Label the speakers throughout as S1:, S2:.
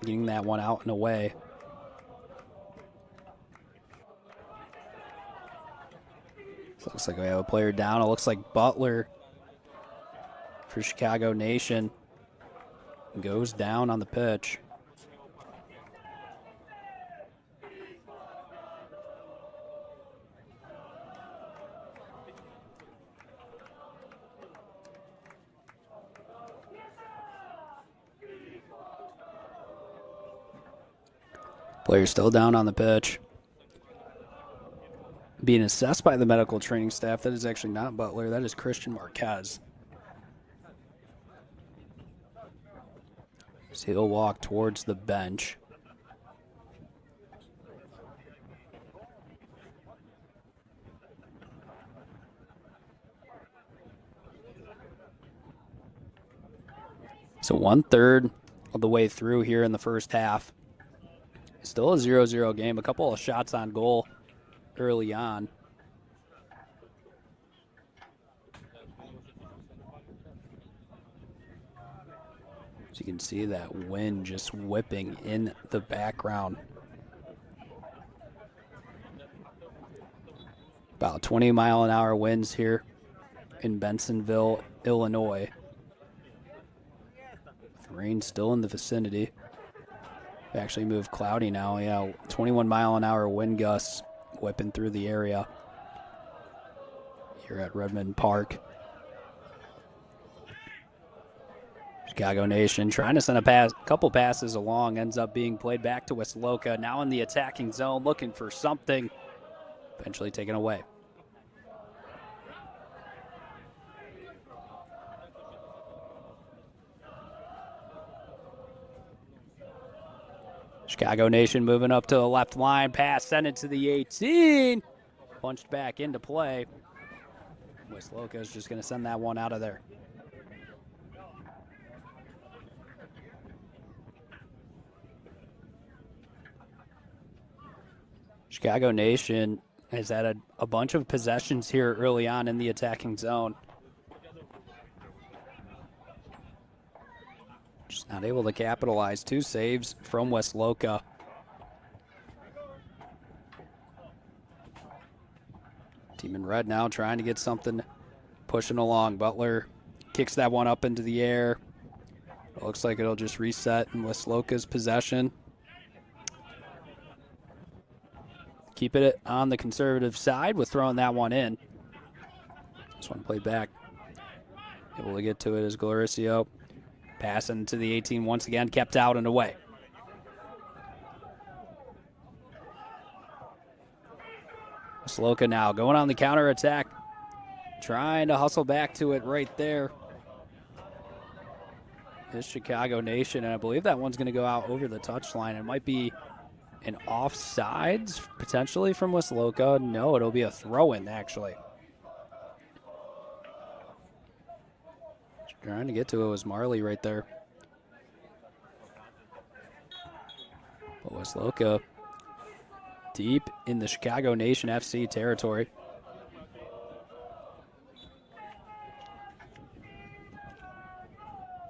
S1: getting that one out and away. So looks like we have a player down. It looks like Butler for Chicago Nation goes down on the pitch. Player still down on the pitch. Being assessed by the medical training staff. That is actually not Butler. That is Christian Marquez. So he'll walk towards the bench. So 1/3 of the way through here in the first half. Still a 0-0 game. A couple of shots on goal early on. So you can see that wind just whipping in the background. About 20-mile-an-hour winds here in Bensonville, Illinois. Rain still in the vicinity. Actually moved cloudy now. Yeah, 21-mile-an-hour wind gusts whipping through the area here at Redmond Park. Chicago Nation trying to send a couple passes along, ends up being played back to Wisloka. Now in the attacking zone, looking for something, eventually taken away. Chicago Nation moving up to the left line. Pass sent it to the 18. Punched back into play. Wisloka is just going to send that one out of there. Chicago Nation has had a bunch of possessions here early on in the attacking zone. Just not able to capitalize. 2 saves from Wisloka. Team in red now trying to get something pushing along. Butler kicks that one up into the air. It looks like it'll just reset in Wisloka's possession. Keep it on the conservative side with throwing that one in. This one played back. Able to get to it as Gloricio. Passing to the 18 once again, kept out and away. Loca now going on the counter attack, trying to hustle back to it right there. This Chicago Nation, and I believe that one's going to go out over the touchline. It might be an offsides potentially from Wisloka. No, it'll be a throw-in actually. Trying to get to it was Marley right there. But Wisloka deep in the Chicago Nation FC territory.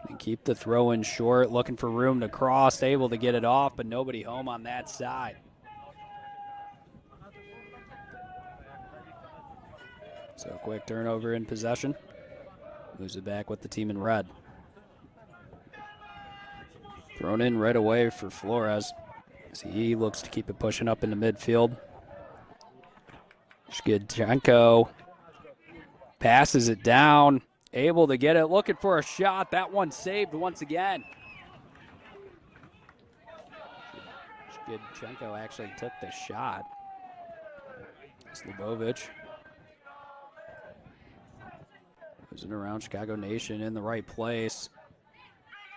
S1: And keep the throw in short, looking for room to cross, able to get it off, but nobody home on that side. So a quick turnover in possession. Moves it back with the team in red. Thrown in right away for Flores as he looks to keep it pushing up into midfield. Shkidchenko passes it down, able to get it, looking for a shot. That one saved once again. Shkidchenko actually took the shot. Slubovich. Moves it around. Chicago Nation in the right place.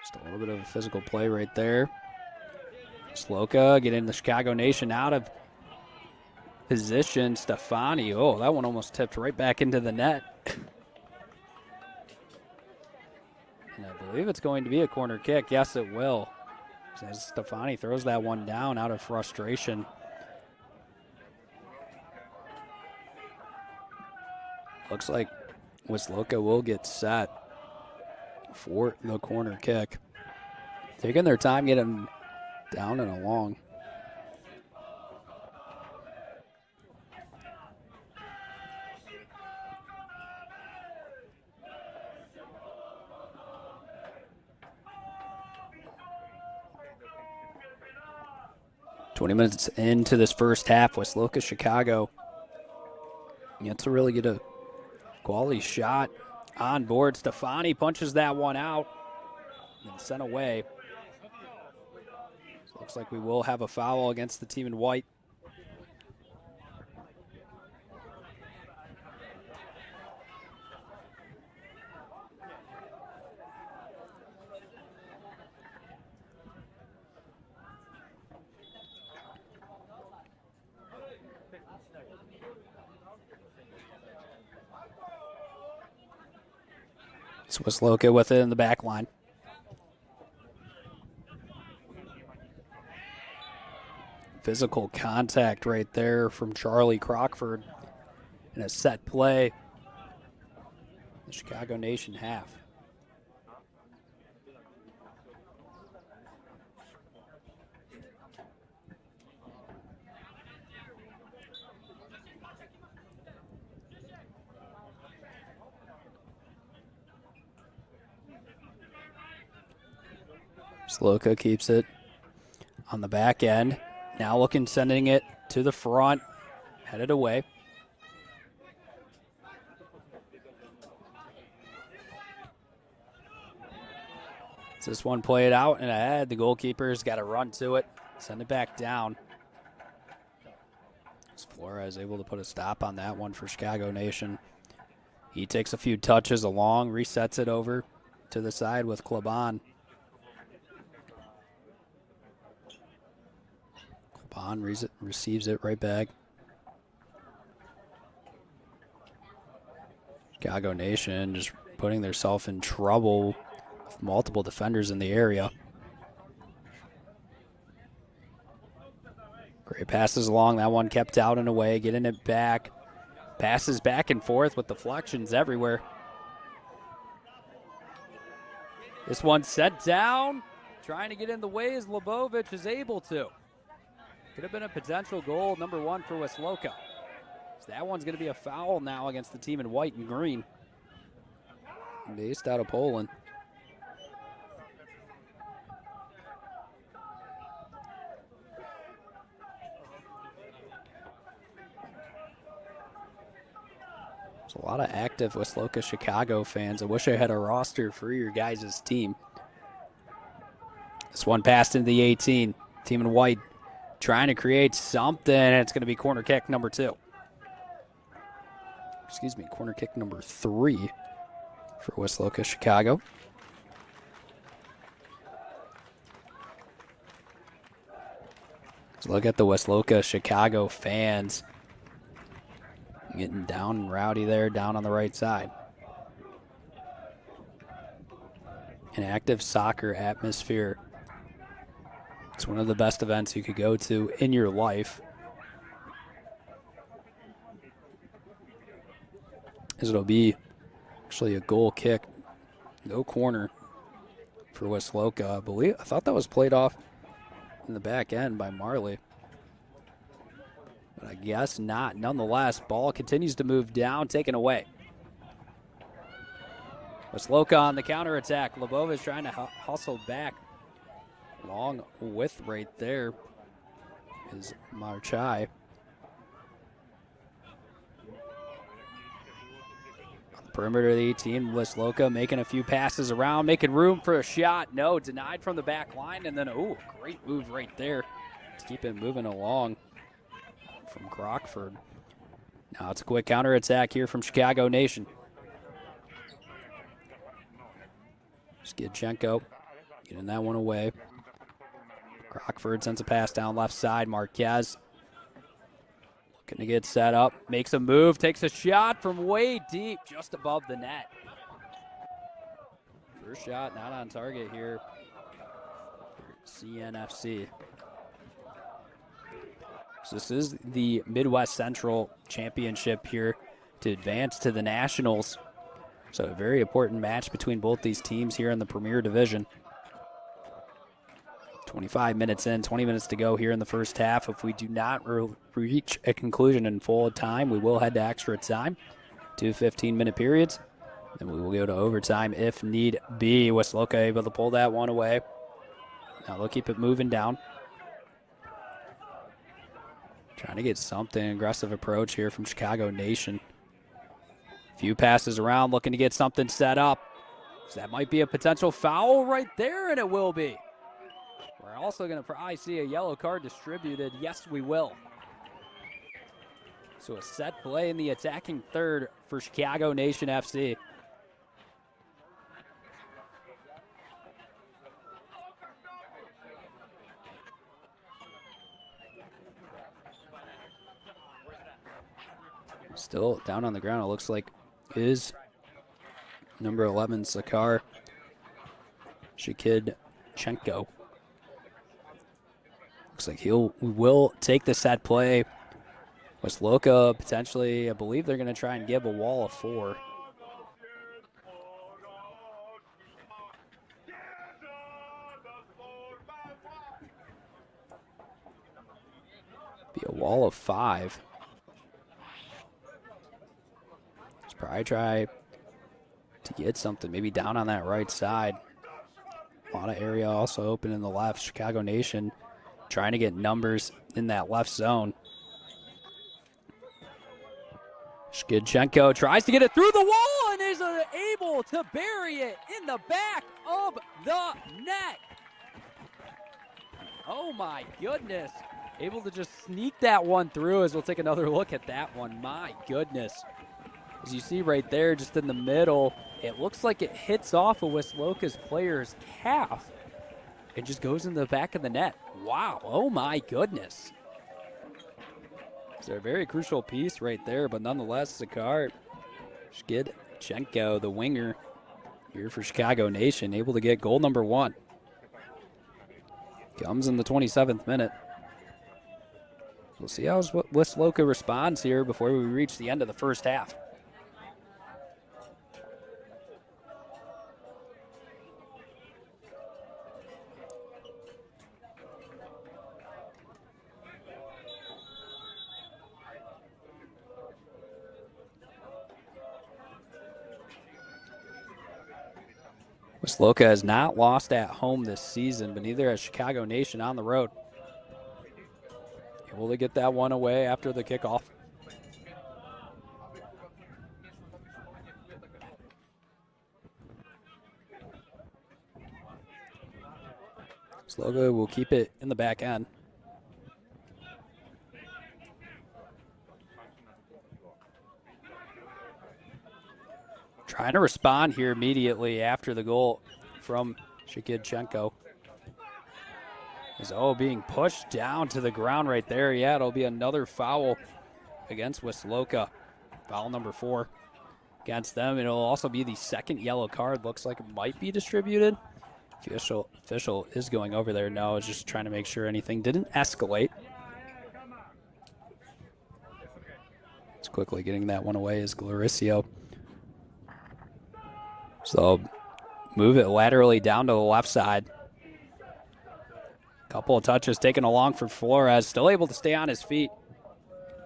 S1: Just a little bit of a physical play right there. Loca getting the Chicago Nation out of position. Stefani, oh, that one almost tipped right back into the net. And I believe it's going to be a corner kick. Yes, it will. As Stefani throws that one down out of frustration. Looks like Wisloka will get set for the corner kick. Taking their time getting Down and along. Minutes into this first half, Wisloka Chicago yet to really get a quality shot on board. Stefani punches that one out and sent away. So looks like we will have a foul against the team in white. So Wisloka with it in the back line. Physical contact right there from Charlie Crockford in a set play. The Chicago Nation half. Loca keeps it on the back end. Now looking, sending it to the front, headed away. This one played out and ahead. The goalkeeper's got to run to it, send it back down. Flores able to put a stop on that one for Chicago Nation. He takes a few touches along, resets it over to the side with Klaban. Klaban receives it right back. Chicago Nation just putting themselves in trouble with multiple defenders in the area. Great passes along. That one kept out and away, getting it back. Passes back and forth with deflections everywhere. This one set down. Trying to get in the way as Lebovic is able to. Could have been a potential goal, number one for Wisloka. So that one's going to be a foul now against the team in white and green. Based out of Poland. There's a lot of active Wisloka Chicago fans. I wish I had a roster for your guys' team. This one passed into the 18. Team in white trying to create something, and it's going to be corner kick number 2. Excuse me, corner kick number 3 for Wisloka Chicago. Let's look at the Wisloka Chicago fans getting down and rowdy there, down on the right side. An active soccer atmosphere. It's one of the best events you could go to in your life. As it'll be actually a goal kick, no corner for Wisloka. I thought that was played off in the back end by Marley. But I guess not. Nonetheless, ball continues to move down, taken away. Wisloka on the counterattack. Lebovic trying to hustle back. Long width right there is Marchai. On the perimeter of the 18, Wisloka making a few passes around, making room for a shot. No, denied from the back line. And then, oh, great move right there to keep it moving along from Crockford. Now it's a quick counterattack here from Chicago Nation. Skidchenko getting that one away. Crockford sends a pass down left side. Marquez looking to get set up. Makes a move. Takes a shot from way deep, just above the net. First shot not on target here for CNFC. So this is the Midwest Central Championship here to advance to the Nationals. So a very important match between both these teams here in the Premier Division. 25 minutes in, 20 minutes to go here in the first half. If we do not reach a conclusion in full time, we will head to extra time, 2 15-minute periods. Then we will go to overtime if need be. Wisloka able to pull that one away. Now they'll keep it moving down. Trying to get something, aggressive approach here from Chicago Nation. Few passes around, looking to get something set up. So that might be a potential foul right there, and it will be. We're also going to probably see a yellow card distributed. Yes, we will. So a set play in the attacking third for Chicago Nation FC. Still down on the ground, it looks like is number 11, Sakar Shakidchenko. Looks like will take the set play. Wisloka potentially, I believe they're going to try and give a wall of 4. Be a wall of 5. Probably try to get something, maybe down on that right side. A lot of area also open in the left. Chicago Nation trying to get numbers in that left zone. Shkidchenko tries to get it through the wall and is able to bury it in the back of the net. Oh my goodness. Able to just sneak that one through as we'll take another look at that one. My goodness. As you see right there, just in the middle, it looks like it hits off of Wisloka's player's calf. It just goes in the back of the net. Wow, oh my goodness. It's a very crucial piece right there, but nonetheless, Sakar Shkidchenko, the winger here for Chicago Nation, able to get goal number 1. Comes in the 27th minute. We'll see how Wisloka responds here before we reach the end of the first half. Loca has not lost at home this season, but neither has Chicago Nation on the road. Able to get that one away after the kickoff. Loca will keep it in the back end. Trying to respond here immediately after the goal from Shkidchenko. Is being pushed down to the ground right there. Yeah, it'll be another foul against Wisloka. Foul number 4 against them. It'll also be the second yellow card. Looks like it might be distributed. Official is going over there. No, it's just trying to make sure anything didn't escalate. It's quickly getting that one away is Gloricio. So move it laterally down to the left side. Couple of touches taken along for Flores. Still able to stay on his feet.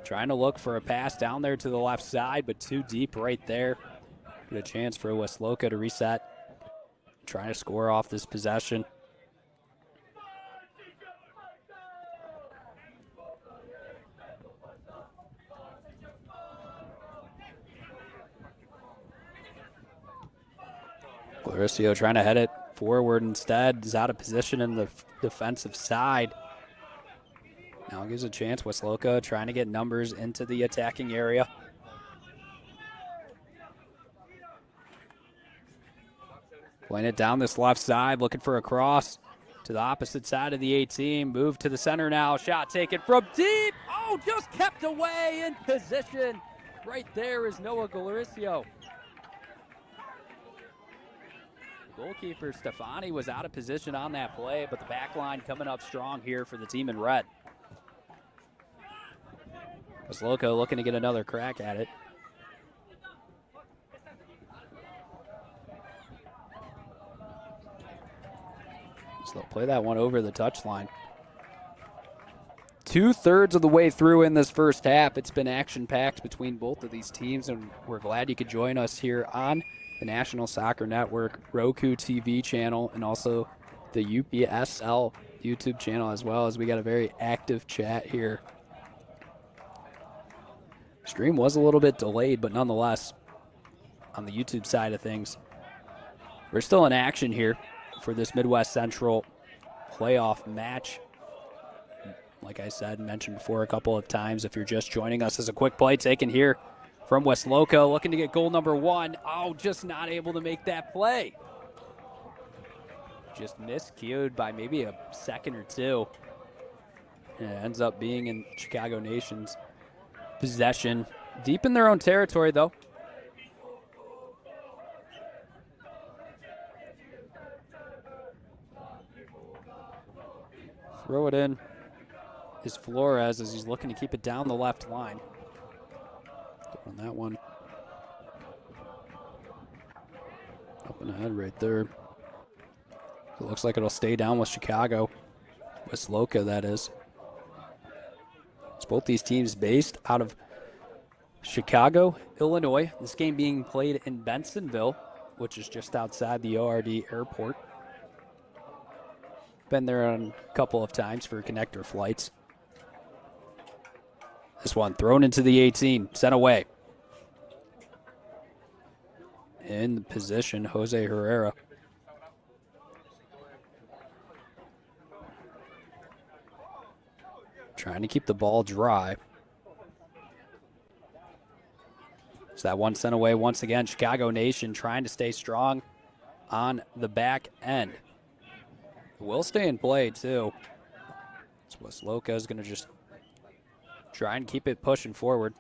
S1: Trying to look for a pass down there to the left side, but too deep right there. Get a chance for Wisloka to reset. Trying to score off this possession. Gloricio trying to head it forward instead. Is out of position in the defensive side. Now gives a chance. Wisloka trying to get numbers into the attacking area. Playing it down this left side, looking for a cross to the opposite side of the 18. Move to the center now. Shot taken from deep. Oh, just kept away in position. Right there is Noah Gloricio. Goalkeeper Stefani was out of position on that play, but the back line coming up strong here for the team in red. Wisloka looking to get another crack at it. So they'll play that one over the touchline. 2/3 of the way through in this first half. It's been action-packed between both of these teams, and we're glad you could join us here on the National Soccer Network Roku TV channel and also the UPSL YouTube channel as well, as we got a very active chat here. Stream was a little bit delayed, but nonetheless, on the YouTube side of things, we're still in action here for this Midwest Central playoff match. Like I said, mentioned before a couple of times, if you're just joining us, as a quick play taken here from Wisloka, looking to get goal number 1. Oh, just not able to make that play. Just miscued by maybe a second or two. And it ends up being in Chicago Nation's possession. Deep in their own territory, though. Throw it in is Flores as he's looking to keep it down the left line. On that one. Up and ahead right there. It looks like it'll stay down with Chicago. Wisloka, that is. It's both these teams based out of Chicago, Illinois. This game being played in Bensonville, which is just outside the ORD airport. Been there a couple of times for connector flights. This one thrown into the 18, sent away. In position, Jose Herrera. Trying to keep the ball dry. So that one sent away once again. Chicago Nation trying to stay strong on the back end. It will stay in play too. So Wisloka is going to just try and keep it pushing forward.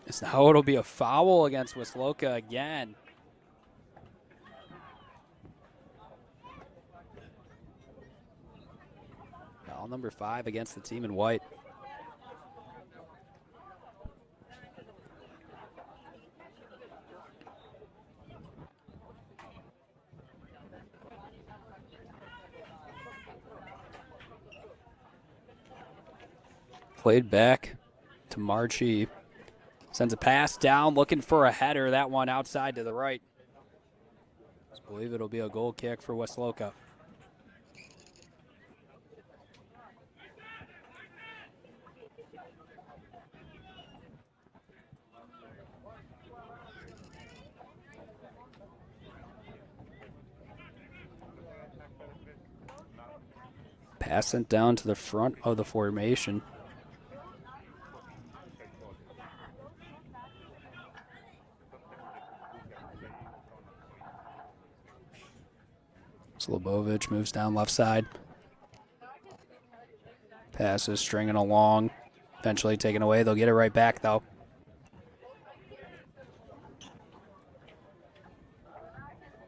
S1: So now it'll be a foul against Wisloka again. Foul number 5 against the team in white. Played back to Marchi. Sends a pass down, looking for a header. That one outside to the right. I believe it'll be a goal kick for Wisloka. Pass sent down to the front of the formation. Slobovich moves down left side. Pass is stringing along. Eventually taken away. They'll get it right back, though.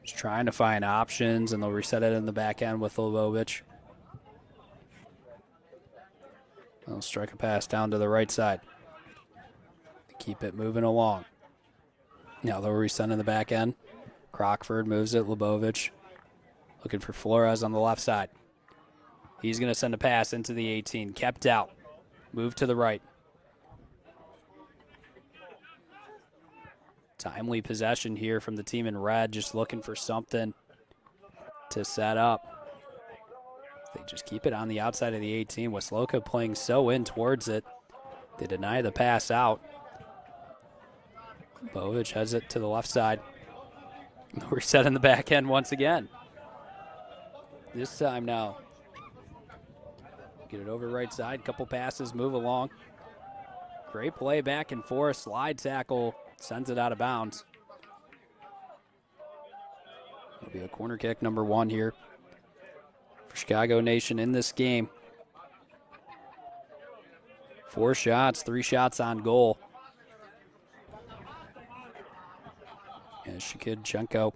S1: Just trying to find options, and they'll reset it in the back end with Slobovich. They'll strike a pass down to the right side. Keep it moving along. Now they'll reset in the back end. Crockford moves it. Slobovich looking for Flores on the left side. He's going to send a pass into the 18. Kept out. Move to the right. Timely possession here from the team in red, just looking for something to set up. They just keep it on the outside of the 18. Wisloka playing so in towards it. They deny the pass out. Bovich has it to the left side. We're set in the back end once again. This time now. Get it over right side. Couple passes, move along. Great play back and forth. Slide tackle. Sends it out of bounds. It'll be a corner kick number 1 here for Chicago Nation in this game. 4 shots, 3 shots on goal. And Shikidchenko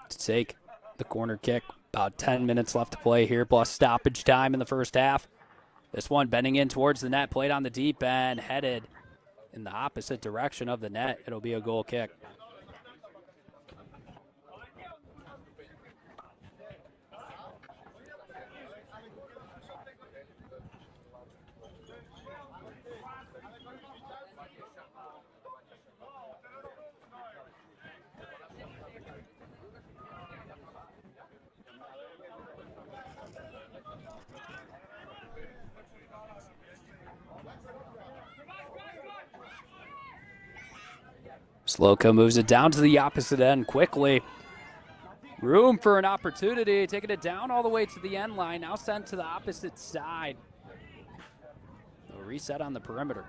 S1: to take the corner kick. About 10 minutes left to play here, plus stoppage time in the first half. This one bending in towards the net, played on the deep end, headed in the opposite direction of the net. It'll be a goal kick. Wisloka moves it down to the opposite end quickly. Room for an opportunity, taking it down all the way to the end line, now sent to the opposite side. A reset on the perimeter.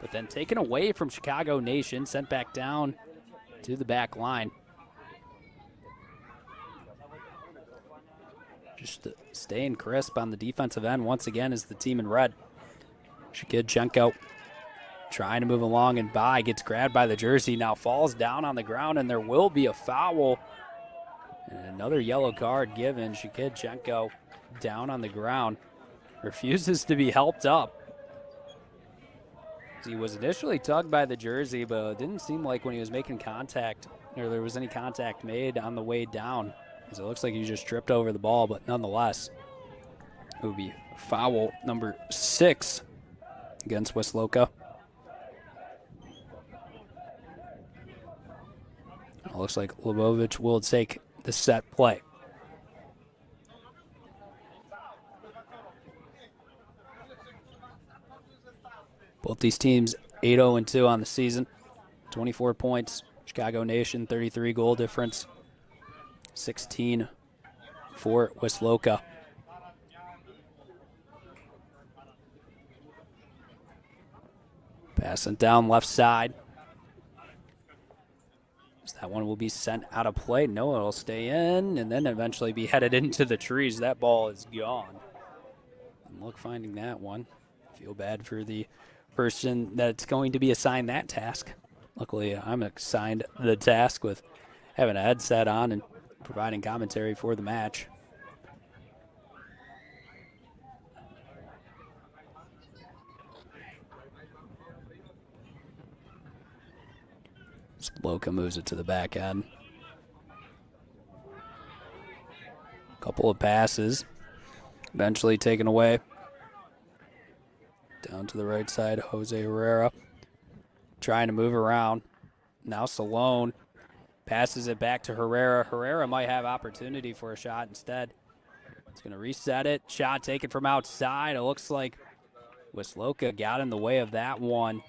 S1: But then taken away from Chicago Nation, sent back down to the back line. Just staying crisp on the defensive end once again is the team in red. Shkidchenko trying to move along and by, gets grabbed by the jersey, now falls down on the ground, and there will be a foul. And another yellow card given. Shkidchenko down on the ground, refuses to be helped up. He was initially tugged by the jersey, but it didn't seem like when he was making contact, or there was any contact made on the way down, because it looks like he just tripped over the ball, but nonetheless, it would be foul number 6 against Wisloka. It looks like Lebovic will take the set play. Both these teams 8-0-2 on the season. 24 points. Chicago Nation, 33 goal difference. 16 for Wisloka. Passing down left side. That one will be sent out of play. No, it'll stay in and then eventually be headed into the trees. That ball is gone. And look, finding that one. Feel bad for the person that's going to be assigned that task. Luckily, I'm assigned the task with having a headset on and providing commentary for the match. Loca moves it to the back end. Couple of passes. Eventually taken away. Down to the right side, Jose Herrera. Trying to move around. Now Salone passes it back to Herrera. Herrera might have opportunity for a shot instead. It's going to reset it. Shot taken from outside. It looks like Wisloka got in the way of that one.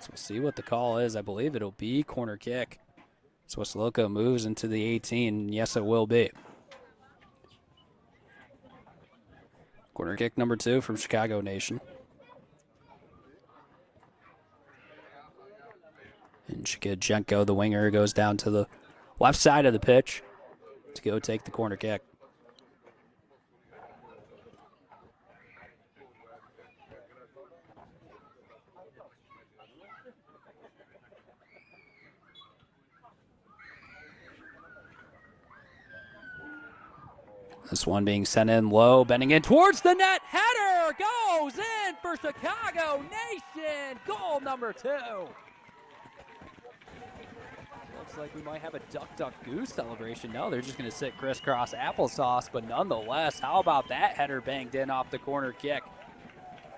S1: So we'll see what the call is. I believe it'll be corner kick. So Wisloka moves into the 18. Yes, it will be. Corner kick number 2 from Chicago Nation. And Shkidchenko, the winger, goes down to the left side of the pitch to go take the corner kick. This one being sent in low, bending in towards the net. Header goes in for Chicago Nation. Goal number 2. Looks like we might have a duck, duck, goose celebration. No, they're just going to sit crisscross applesauce, but nonetheless, how about that header banged in off the corner kick?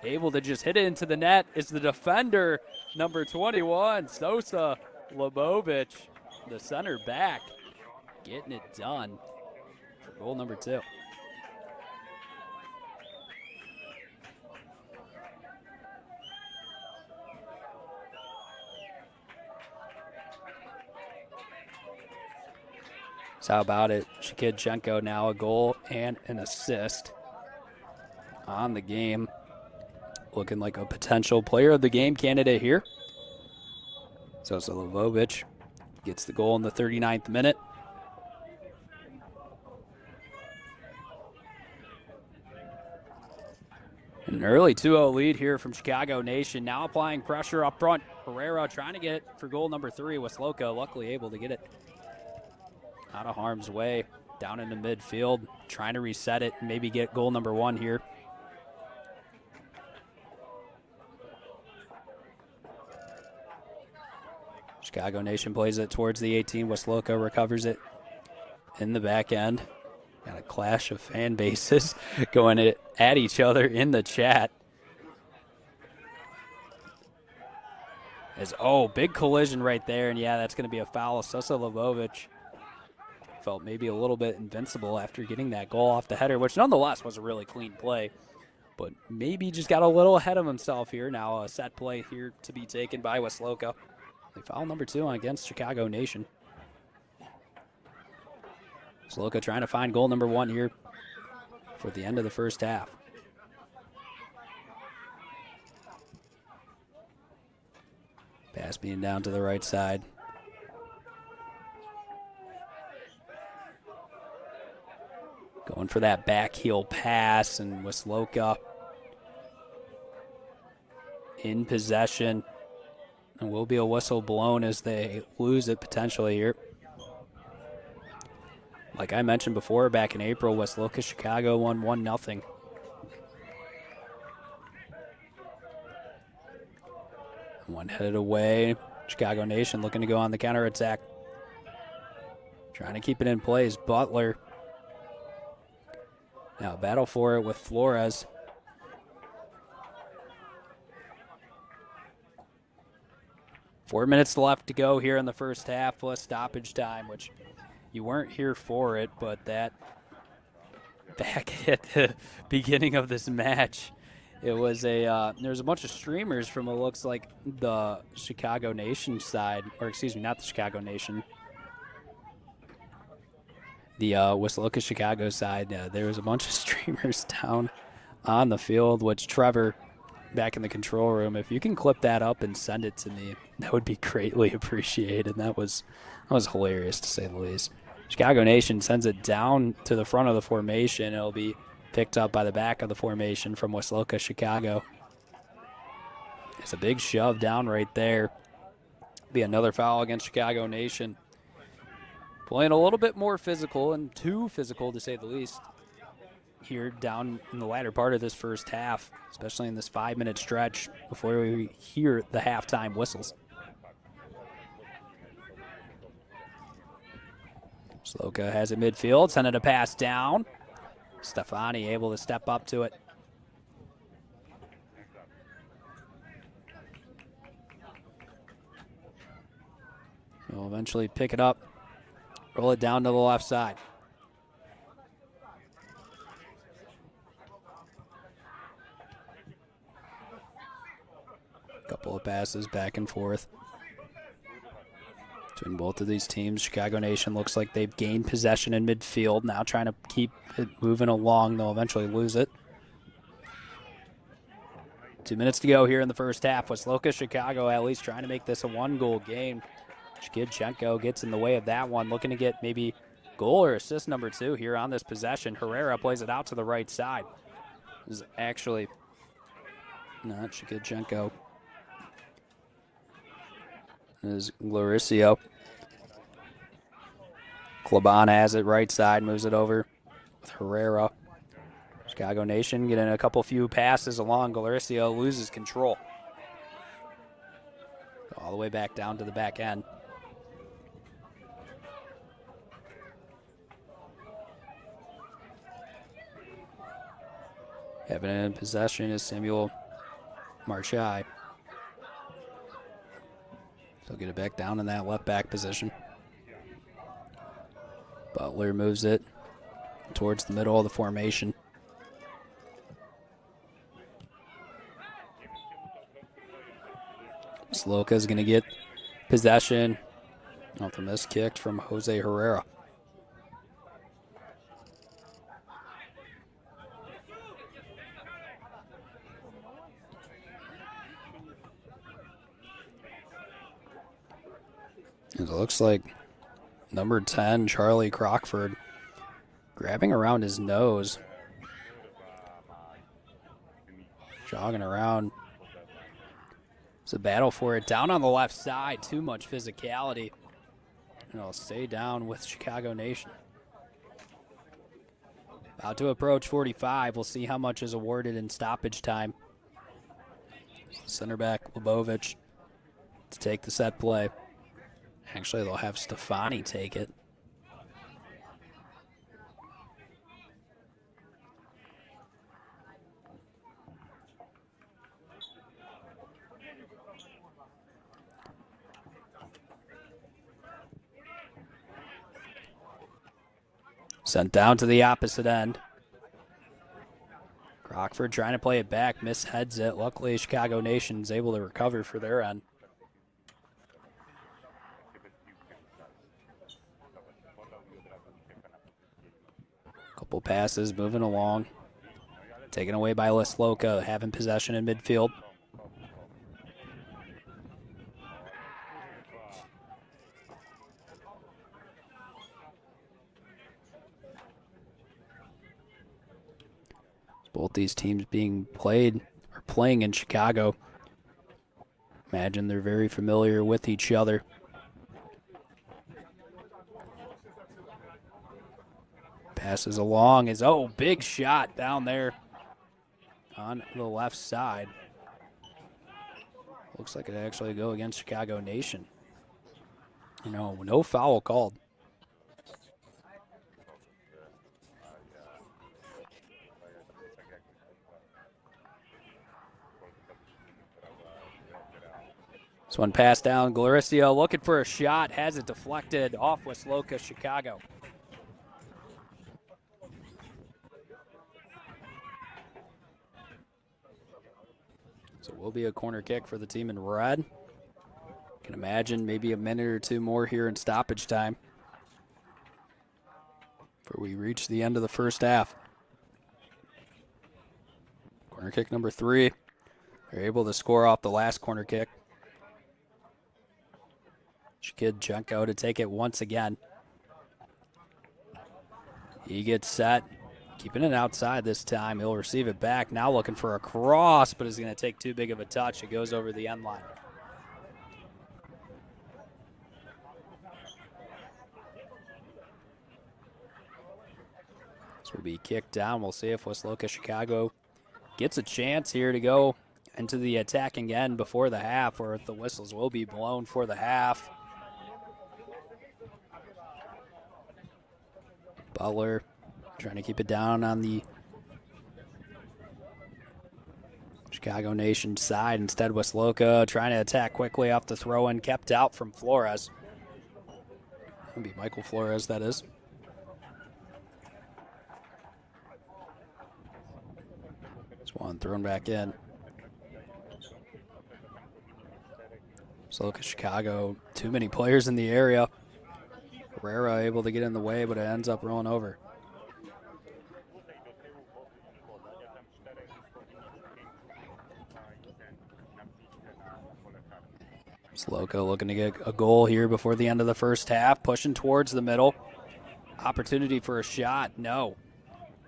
S1: Able to just hit it into the net is the defender, number 21, Sosa Lebovic, the center back, getting it done. Goal number 2. So how about it? Shkidchenko now a goal and an assist on the game. Looking like a potential player of the game candidate here. So Lebovic gets the goal in the 39th minute. An early 2-0 lead here from Chicago Nation. Now applying pressure up front. Herrera trying to get it for goal number 3. Wisloka luckily able to get it out of harm's way. Down into midfield. Trying to reset it and maybe get goal number 1 here. Chicago Nation plays it towards the 18. Wisloka recovers it in the back end. Got a clash of fan bases going at each other in the chat. Big collision right there, and yeah, that's going to be a foul. Sosa Lebovic felt maybe a little bit invincible after getting that goal off the header, which nonetheless was a really clean play but maybe just got a little ahead of himself here. Now a set play here to be taken by Wisloka. Foul number 2 against Chicago Nation. Wisloka trying to find goal number 1 here for the end of the first half. Pass being down to the right side. Going for that back heel pass, and Wisloka in possession. And will be a whistle blown as they lose it potentially here. Like I mentioned before, back in April, Wisloka Chicago won 1-0. One headed away. Chicago Nation looking to go on the counterattack. Trying to keep it in place. Butler. Now battle for it with Flores. Four minutes left to go here in the first half plus stoppage time, which you weren't here for it, but that back at the beginning of this match, it was there's a bunch of streamers from what looks like the Chicago Nation side, or excuse me, not the Chicago Nation, the Wisloka Chicago side. There was a bunch of streamers down on the field, which Trevor, back in the control room, if you can clip that up and send it to me, that would be greatly appreciated. That was hilarious, to say the least. Chicago Nation sends it down to the front of the formation. It'll be picked up by the back of the formation from Wisloka Chicago. It's a big shove down right there. Be another foul against Chicago Nation. Playing a little bit more physical, and too physical to say the least, here down in the latter part of this first half, especially in this 5-minute stretch before we hear the halftime whistles. Loca has it midfield, sending a pass down. Stefani able to step up to it. He'll eventually pick it up, roll it down to the left side. Couple of passes back and forth between both of these teams. Chicago Nation looks like they've gained possession in midfield, now trying to keep it moving along. They'll eventually lose it. 2 minutes to go here in the first half. Wisloka Chicago at least trying to make this a 1-goal game. Shkidchenko gets in the way of that one, looking to get maybe goal or assist number 2 here on this possession. Herrera plays it out to the right side. This is actually not Shkidchenko. Is Gloricio. Klaban has it right side, moves it over with Herrera. Chicago Nation getting a couple few passes along. Gloricio loses control. All the way back down to the back end. Having it in possession is Samuel Marchai. So get it back down in that left back position. Butler moves it towards the middle of the formation. Loca is going to get possession off the miss kicked from Jose Herrera. It looks like number 10, Charlie Crockford, grabbing around his nose. Jogging around. It's a battle for it. Down on the left side, too much physicality. And it'll stay down with Chicago Nation. About to approach 45. We'll see how much is awarded in stoppage time. Center back Lubovich to take the set play. Actually, they'll have Stefani take it. Sent down to the opposite end. Rockford trying to play it back, misheads it. Luckily, Chicago Nation's able to recover for their end. Couple passes moving along. Taken away by Wisloka, having possession in midfield. Both these teams playing in Chicago. Imagine they're very familiar with each other. Passes along is, big shot down there on the left side. Looks like it actually go against Chicago Nation. No foul called. This one passed down. Gloricio looking for a shot, has it deflected off Wisloka, Chicago. So it will be a corner kick for the team in red. Can imagine maybe a minute or two more here in stoppage time before we reach the end of the first half. Corner kick number 3. They're able to score off the last corner kick. Shkidchenko to take it once again. He gets set, keeping it outside this time. He'll receive it back. Now looking for a cross, but is going to take too big of a touch. It goes over the end line. This will be kicked down. We'll see if Wisloka Chicago gets a chance here to go into the attacking end before the half, or if the whistles will be blown for the half. Butler trying to keep it down on the Chicago Nation side. Instead, Wisloka trying to attack quickly off the throw-in, kept out from Flores. It'll be Michael Flores, that is. This one thrown back in. Wisloka Chicago, too many players in the area. Herrera able to get in the way, but it ends up rolling over. Loca looking to get a goal here before the end of the first half, pushing towards the middle. Opportunity for a shot, no.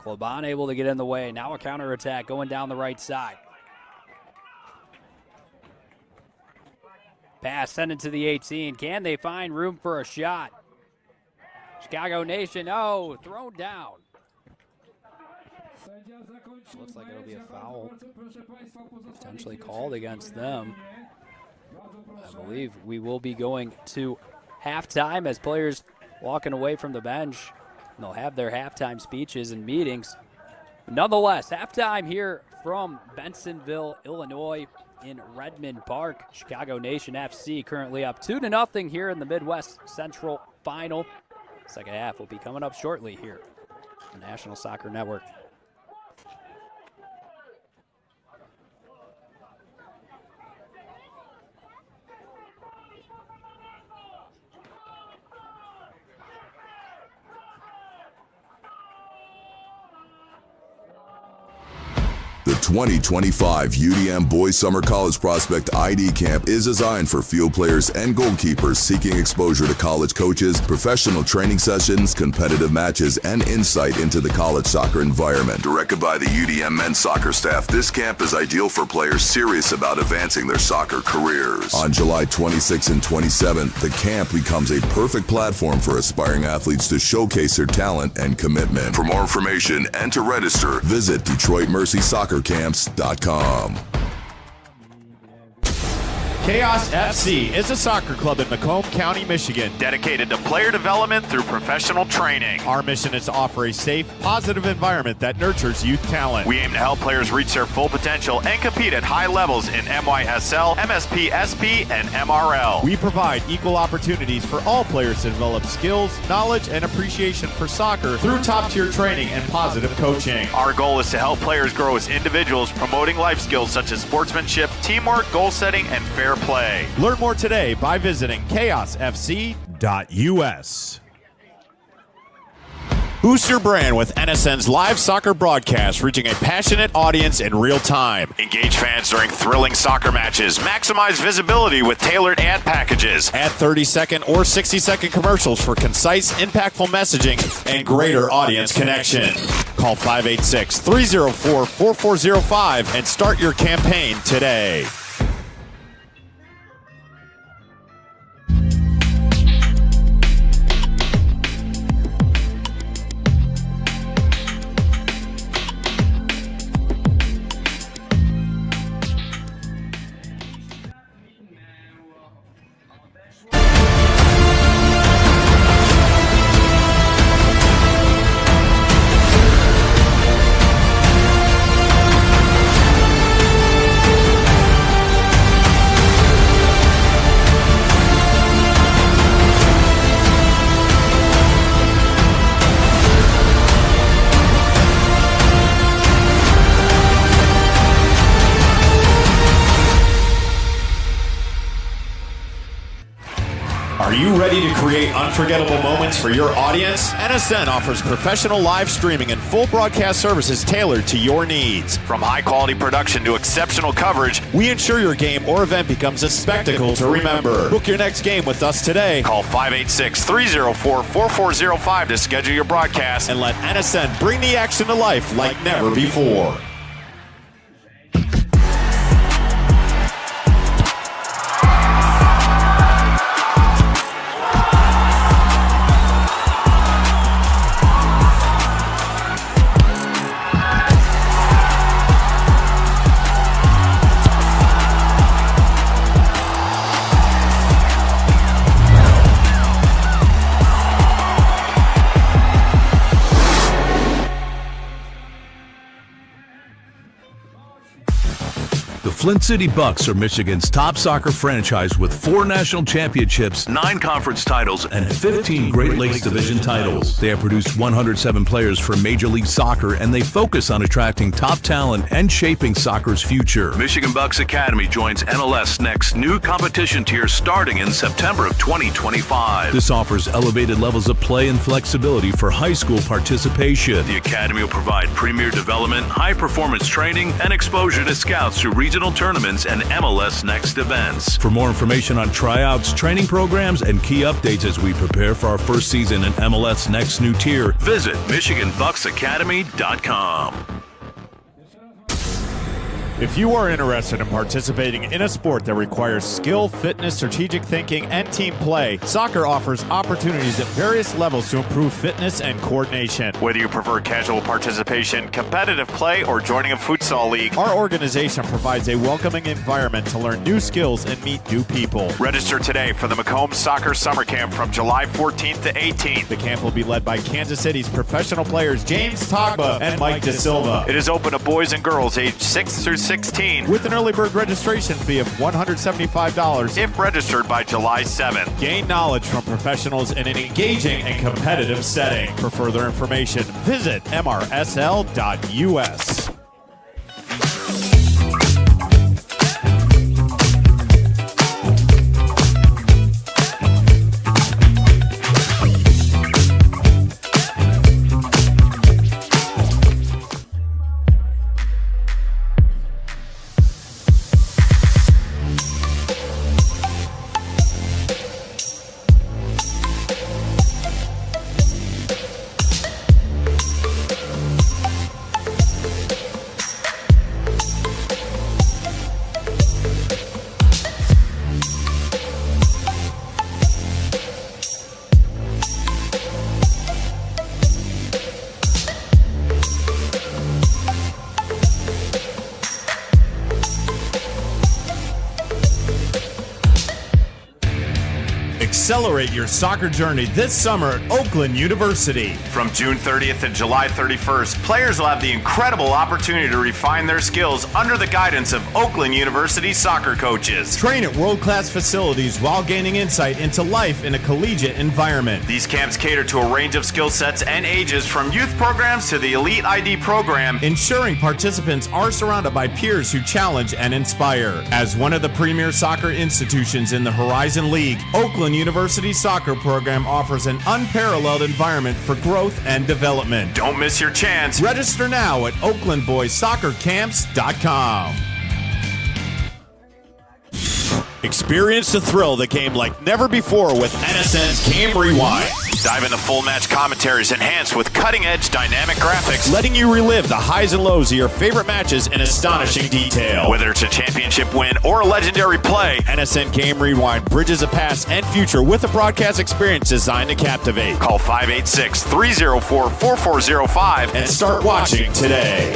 S1: Kloban able to get in the way. Now a counterattack going down the right side. Pass sent it to the 18. Can they find room for a shot? Chicago Nation, thrown down. Looks like it'll be a foul potentially called against them. I believe we will be going to halftime as players walking away from the bench. They'll have their halftime speeches and meetings. Nonetheless, halftime here from Bensonville, Illinois in Redmond Park. Chicago Nation FC currently up 2-0 here in the Midwest Central Final. Second half will be coming up shortly here on the National Soccer Network.
S2: The 2025 UDM Boys Summer College Prospect ID Camp is designed for field players and goalkeepers seeking exposure to college coaches, professional training sessions, competitive matches, and insight into the college soccer environment. Directed by the UDM men's soccer staff, this camp is ideal for players serious about advancing their soccer careers. On July 26th and 27th, the camp becomes a perfect platform for aspiring athletes to showcase their talent and commitment. For more information and to register, visit DetroitMercySoccerCamps.com.
S3: Chaos FC is a soccer club in Macomb County, Michigan, dedicated to player development through professional training. Our mission is to offer a safe, positive environment that nurtures youth talent. We aim to help players reach their full potential and compete at high levels in MYSL, MSP, SP, and MRL. We provide equal opportunities for all players to develop skills, knowledge, and appreciation for soccer through top-tier training and positive coaching. Our goal is to help players grow as individuals, promoting life skills such as sportsmanship, teamwork, goal setting, and fair play. Learn more today by visiting chaosfc.us. Boost your brand with NSN's live soccer broadcast, reaching a passionate audience in real time. Engage fans during thrilling soccer matches. Maximize visibility with tailored ad packages. Add 30-second or 60-second commercials for concise, impactful messaging and greater audience connection. Call 586-304-4405 and start your campaign today. Are you ready to create unforgettable moments for your audience? NSN offers professional live streaming and full broadcast services tailored to your needs. From high-quality production to exceptional coverage, we ensure your game or event becomes a spectacle to remember. Book your next game with us today. Call 586-304-4405 to schedule your broadcast and let NSN bring the action to life like never before.
S4: The Flint City Bucks are Michigan's top soccer franchise with 4 national championships, 9 conference titles, and 15 Great Lakes Division titles. They have produced 107 players for Major League Soccer, and they focus on attracting top talent and shaping soccer's future. Michigan Bucks Academy joins MLS Next new competition tier starting in September of 2025. This offers elevated levels of play and flexibility for high school participation. The Academy will provide premier development, high-performance training, and exposure to scouts through regional tournaments and MLS Next events. For more information on tryouts, training programs, and key updates as we prepare for our first season in MLS Next new tier, visit MichiganBucksAcademy.com.
S3: If you are interested in participating in a sport that requires skill, fitness, strategic thinking, and team play, soccer offers opportunities at various levels to improve fitness and coordination. Whether you prefer casual participation, competitive play, or joining a futsal league, our organization provides a welcoming environment to learn new skills and meet new people. Register today for the Macomb Soccer Summer Camp from July 14th to 18th. The camp will be led by Kansas City's professional players James Togba and Mike De Silva. It is open to boys and girls aged 6 through 16 with an early bird registration fee of $175 if registered by July 7th. Gain knowledge from professionals in an engaging and competitive setting. For further information, visit mrsl.us. Accelerate your soccer journey this summer at Oakland University. From June 30th to July 31st, players will have the incredible opportunity to refine their skills under the guidance of Oakland University soccer coaches. Train at world-class facilities while gaining insight into life in a collegiate environment. These camps cater to a range of skill sets and ages from youth programs to the Elite ID program, ensuring participants are surrounded by peers who challenge and inspire. As one of the premier soccer institutions in the Horizon League, Oakland University soccer program offers an unparalleled environment for growth and development. Don't miss your chance. Register now at oaklandboyssoccercamps.com. Experience the thrill of the game like never before with NSN's Game Rewind. Dive into full match commentaries enhanced with cutting-edge dynamic graphics, letting you relive the highs and lows of your favorite matches in astonishing detail. Whether it's a championship win or a legendary play, NSN Game Rewind bridges the past and future with a broadcast experience designed to captivate. Call 586-304-4405 and start watching today.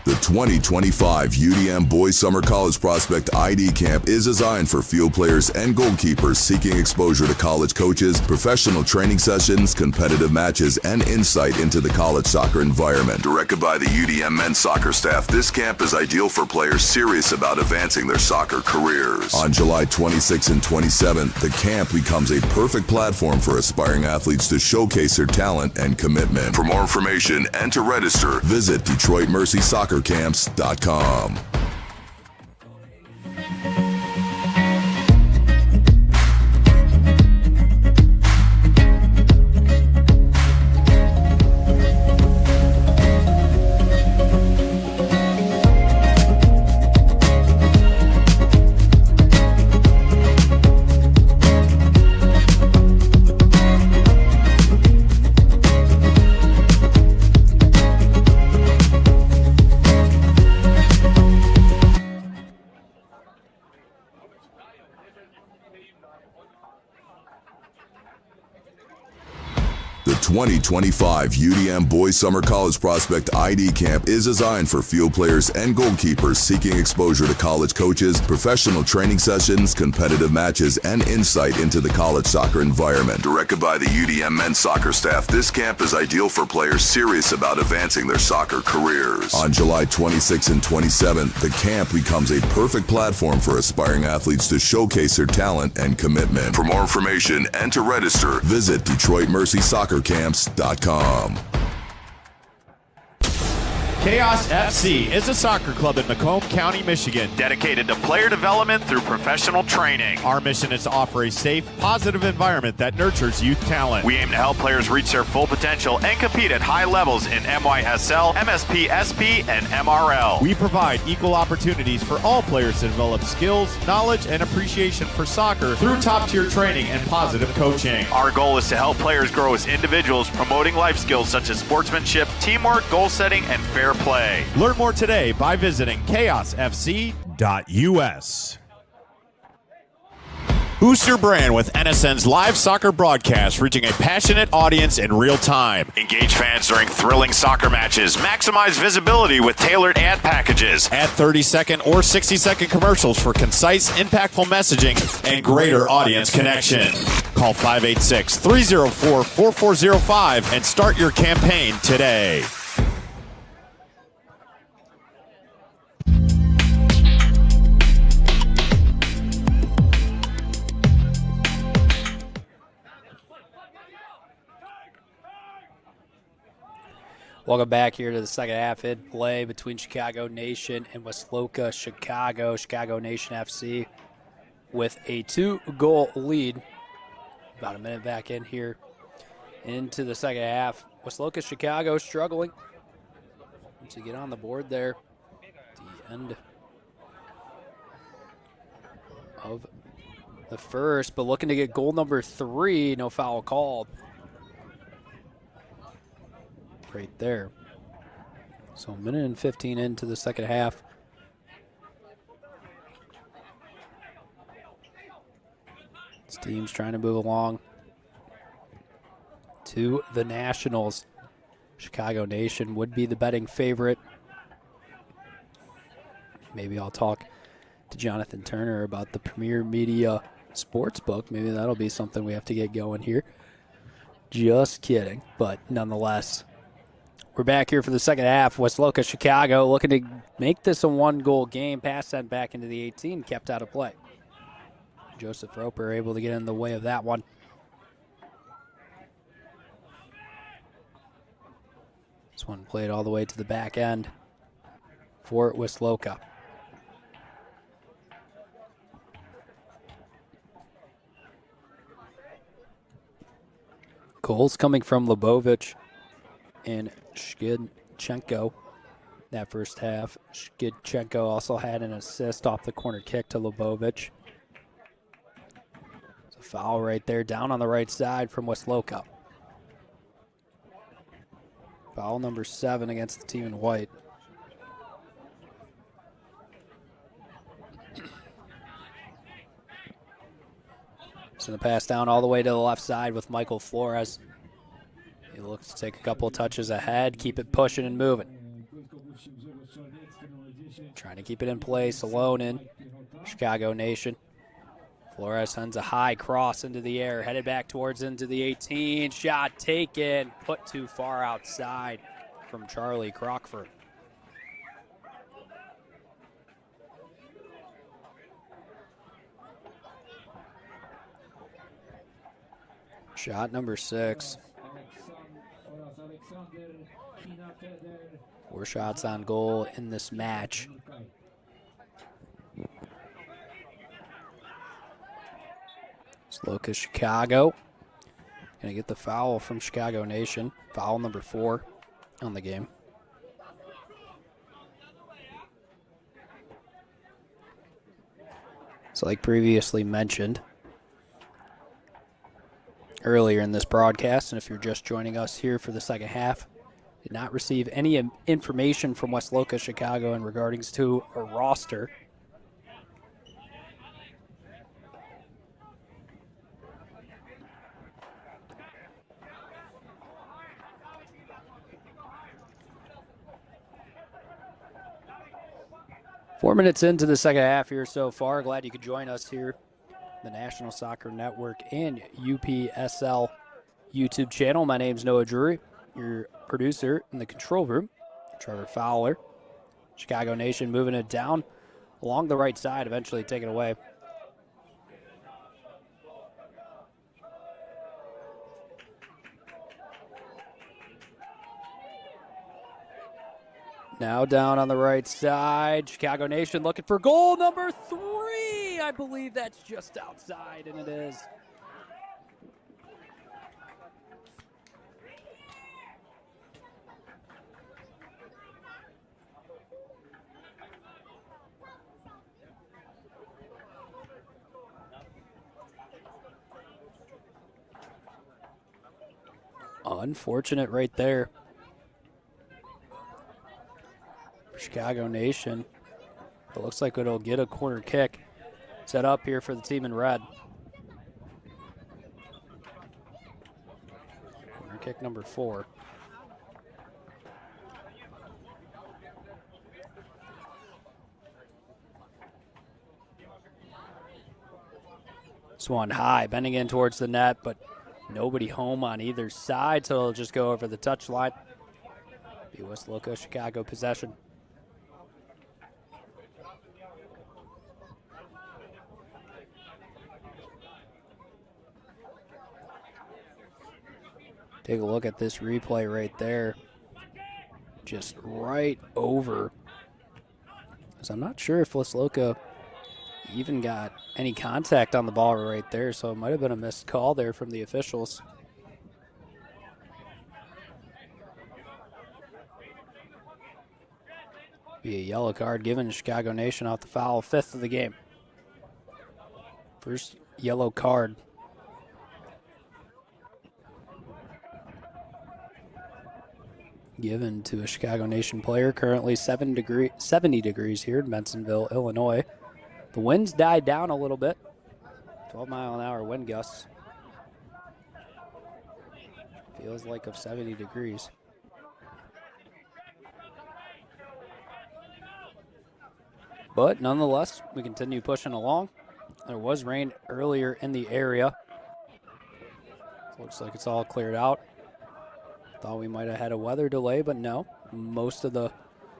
S2: The 2025 UDM Boys Summer College Prospect ID Camp is designed for field players and goalkeepers seeking exposure to college coaches, professional training sessions, competitive matches, and insight into the college soccer environment. Directed by the UDM men's soccer staff, this camp is ideal for players serious about advancing their soccer careers. On July 26th and 27th, the camp becomes a perfect platform for aspiring athletes to showcase their talent and commitment. For more information and to register, visit DetroitMercySoccerCamps.com. The 2025 UDM Boys Summer College Prospect ID Camp is designed for field players and goalkeepers seeking exposure to college coaches, professional training sessions, competitive matches, and insight into the college soccer environment. Directed by the UDM men's soccer staff, this camp is ideal for players serious about advancing their soccer careers. On July 26th and 27th, the camp becomes a perfect platform for aspiring athletes to showcase their talent and commitment. For more information and to register, visit DetroitMercySoccerCamps.com.
S3: Chaos FC is a soccer club in Macomb County, Michigan, dedicated to player development through professional training. Our mission is to offer a safe, positive environment that nurtures youth talent. We aim to help players reach their full potential and compete at high levels in MYSL, MSP, SP, and MRL. We provide equal opportunities for all players to develop skills, knowledge, and appreciation for soccer through top-tier training and positive coaching. Our goal is to help players grow as individuals, promoting life skills such as sportsmanship, teamwork, goal setting, and fair play. Learn more today by visiting chaosfc.us. Boost your brand with NSN's live soccer broadcast, reaching a passionate audience in real time. Engage fans during thrilling soccer matches. Maximize visibility with tailored ad packages. Add 30-second or 60-second commercials for concise, impactful messaging and greater audience connection. Call 586-304-4405 and start your campaign today.
S1: Welcome back here to the second half in play between Chicago Nation and Wisloka Chicago. Chicago Nation FC with a 2-goal lead. About a minute back in here into the second half. Wisloka Chicago struggling to get on the board there at the end of the first, but looking to get goal number 3. No foul called. Right there. So a minute and 15 into the second half. This team's trying to move along to the Nationals. Chicago Nation would be the betting favorite. Maybe I'll talk to Jonathan Turner about the Premier Media Sportsbook. Maybe that'll be something we have to get going here. Just kidding, but nonetheless. We're back here for the second half. Wisloka Chicago looking to make this a 1-goal game. Pass sent back into the 18, kept out of play. Joseph Roper able to get in the way of that one. This one played all the way to the back end for Wisloka. Goals coming from Lubovich and Shkidchenko that first half. Shkidchenko also had an assist off the corner kick to Lubovich. It's a foul right there down on the right side from Wisloka. Foul number 7 against the team in white. So the pass down all the way to the left side with Michael Flores. He looks to take a couple of touches ahead, keep it pushing and moving. Trying to keep it in place, alone in Chicago Nation. Flores sends a high cross into the air, headed back towards into the 18. Shot taken, put too far outside from Charlie Crockford. Shot number 6. 4 shots on goal in this match. Loca Chicago gonna get the foul from Chicago Nation. Foul number 4 on the game. So like previously mentioned earlier in this broadcast, and if you're just joining us here for the second half, did not receive any information from Wisloka Chicago in regards to a roster. Four minutes into the second half here so far. Glad you could join us here, the National Soccer Network and UPSL YouTube channel. My name's Noah Drury, your producer in the control room. Trevor Fowler. Chicago Nation moving it down along the right side, eventually taken away. Now down on the right side, Chicago Nation looking for goal number 3. I believe that's just outside, and it is. Unfortunate right there. Chicago Nation. It looks like it'll get a corner kick set up here for the team in red. Corner kick number 4. This one high, bending in towards the net, but nobody home on either side, so it'll just go over the touchline. Be Wisloka Chicago possession. Take a look at this replay right there. just right over. So I'm not sure if Wisloka even got any contact on the ball right there, so it might have been a missed call there from the officials. Be a yellow card given to Chicago Nation off the foul, 5th of the game. First yellow card. Given to a Chicago Nation player, currently 70 degrees here in Bensonville, Illinois. The winds died down a little bit. 12-mile-an-hour wind gusts. Feels like of 70 degrees. But nonetheless, we continue pushing along. There was rain earlier in the area. Looks like it's all cleared out. Thought we might have had a weather delay, but no. Most of the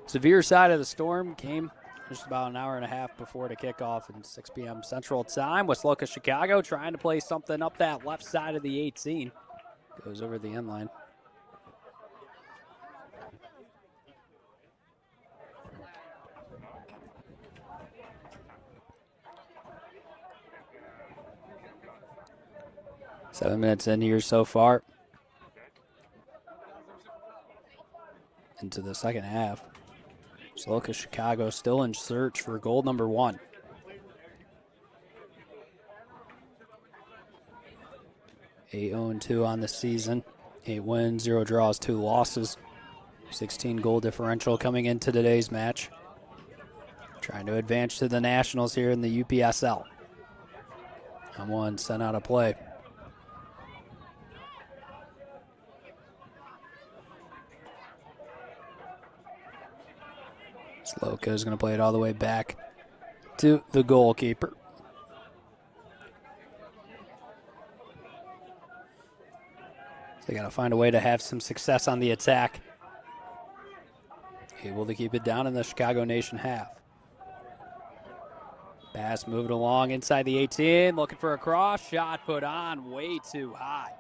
S1: severe side of the storm came just about an hour and a half before the kickoff at 6 p.m. Central Time. Wisloka, Chicago trying to play something up that left side of the 18. Goes over the end line. Seven minutes in here so far. Into the second half. Wisloka, Chicago still in search for goal number 1. Eight 0-2 on the season. 8 wins, 0 draws, 2 losses. 16 goal differential coming into today's match. Trying to advance to the Nationals here in the UPSL. And one sent out of play. Loca is going to play it all the way back to the goalkeeper. So they got to find a way to have some success on the attack. Able to keep it down in the Chicago Nation half. Pass moved along inside the 18, looking for a cross. Shot put on way too high.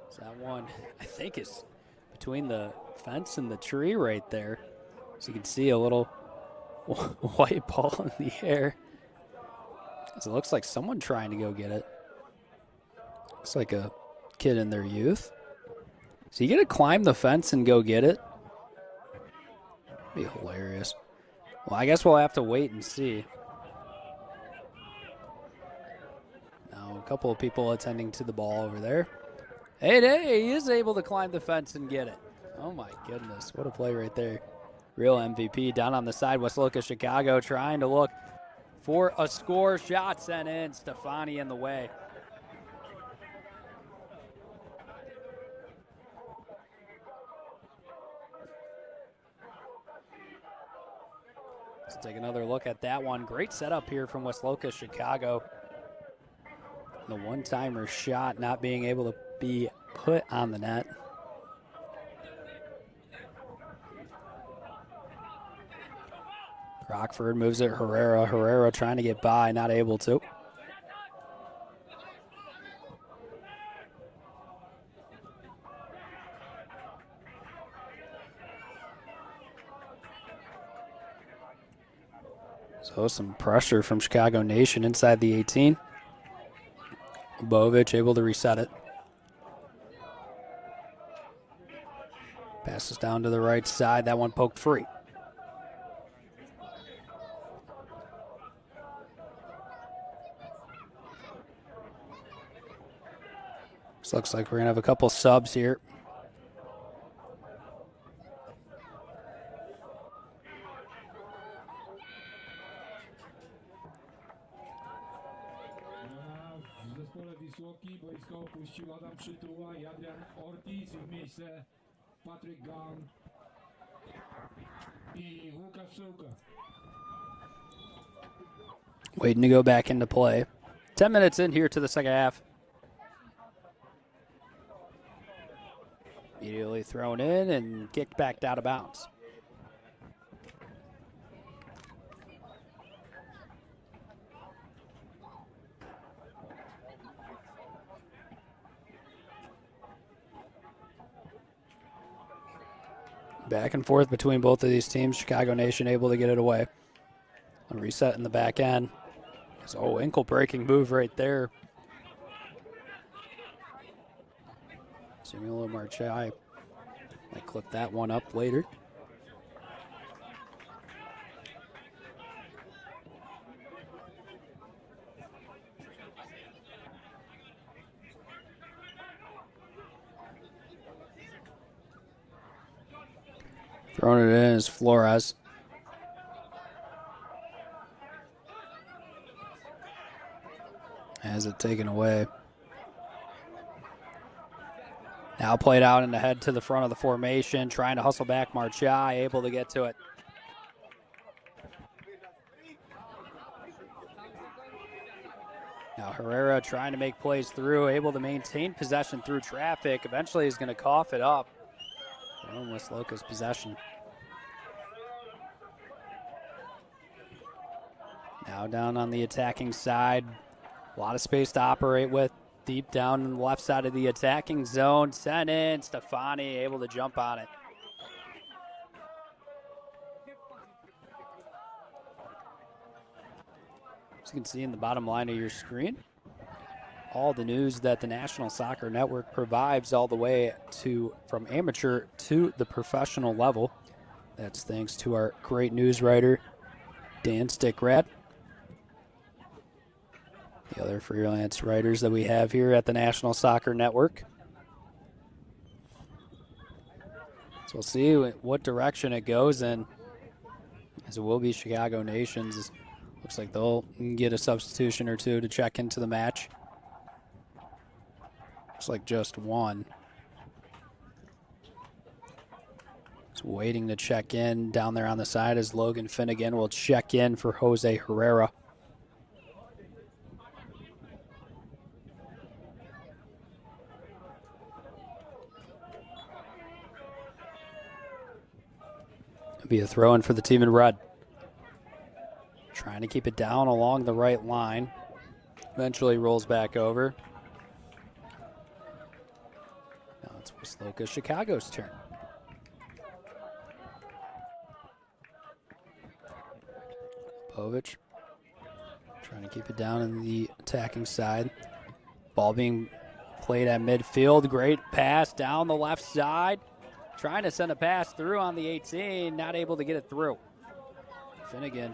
S1: So that one, I think, is between the fence and the tree right there. So you can see a little white ball in the air. So it looks like someone trying to go get it. Looks like a kid in their youth. So you got to climb the fence and go get it. Be hilarious. Well, I guess we'll have to wait and see. Now a couple of people attending to the ball over there. Hey, he is able to climb the fence and get it. Oh my goodness, what a play right there. Real MVP down on the side. Wisloka, Chicago trying to look for a score. Shot sent in. Stefani in the way. Let's take another look at that one. Great setup here from Wisloka, Chicago. The one-timer shot not being able to be put on the net. Rockford moves it. Herrera trying to get by, not able to. So some pressure from Chicago Nation inside the 18. Bovic able to reset it. Passes down to the right side. That one poked free. This looks like we're going to have a couple subs here.
S5: Wisłoki, boisko opuścił Adam Przytuła i Adrian Ortiz, w miejsce Patryk Gaun i Łukasz Loca.
S1: Waiting to go back into play. 10 minutes in here to the second half. Immediately thrown in and kicked back out of bounds. Back and forth between both of these teams. Chicago Nation able to get it away. A reset in the back end. So ankle breaking move right there. Samuel Marchai might clip that one up later. Throwing it in is Flores. Has it taken away. Now played out and ahead to the front of the formation, trying to hustle back. Marchai able to get to it. Now Herrera trying to make plays through, able to maintain possession through traffic. Eventually he's going to cough it up. Wisloka's possession. Now down on the attacking side. A lot of space to operate with. Deep down on the left side of the attacking zone. Sent in. Stefani able to jump on it. As you can see in the bottom line of your screen, all the news that the National Soccer Network provides all the way to from amateur to the professional level. That's thanks to our great news writer, Dan Stickrad. The other freelance writers that we have here at the National Soccer Network. So we'll see what direction it goes in, as it will be Chicago Nations. Looks like they'll get a substitution or two to check into the match. Looks like just one. Just waiting to check in down there on the side as Logan Finnegan will check in for Jose Herrera. It'll be a throw in for the team in red. Trying to keep it down along the right line. Eventually rolls back over. Now it's Wisloka, Chicago's turn. Povich trying to keep it down in the attacking side. Ball being played at midfield. Great pass down the left side. Trying to send a pass through on the 18. Not able to get it through. Finnegan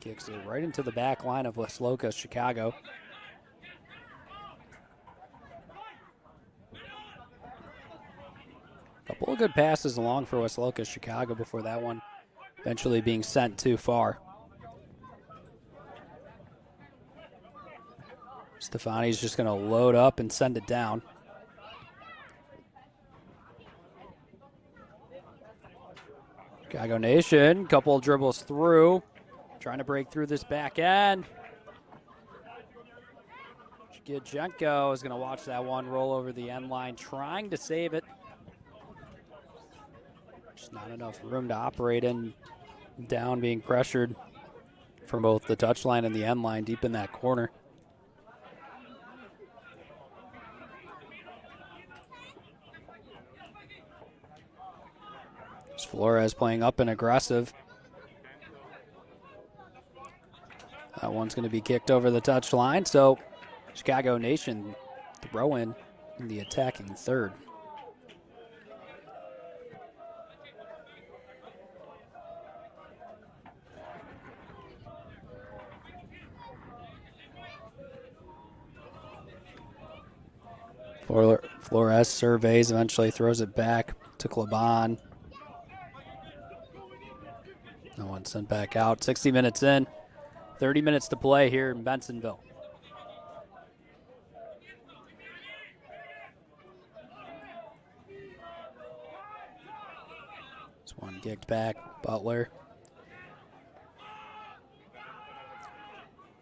S1: kicks it right into the back line of Wisloka, Chicago. Couple of good passes along for Wisloka, Chicago before that one eventually being sent too far. Stefani's just going to load up and send it down. Chicago Nation, couple of dribbles through. Trying to break through this back end. Gidjenko is going to watch that one roll over the end line, trying to save it. Just not enough room to operate in. Down, being pressured from both the touchline and the end line deep in that corner. It's Flores playing up and aggressive. That one's going to be kicked over the touchline, so Chicago Nation throw in the attacking third. Flores surveys, eventually throws it back to Klaban. No one sent back out. 60 minutes in. 30 minutes to play here in Bensonville. This one kicked back. Butler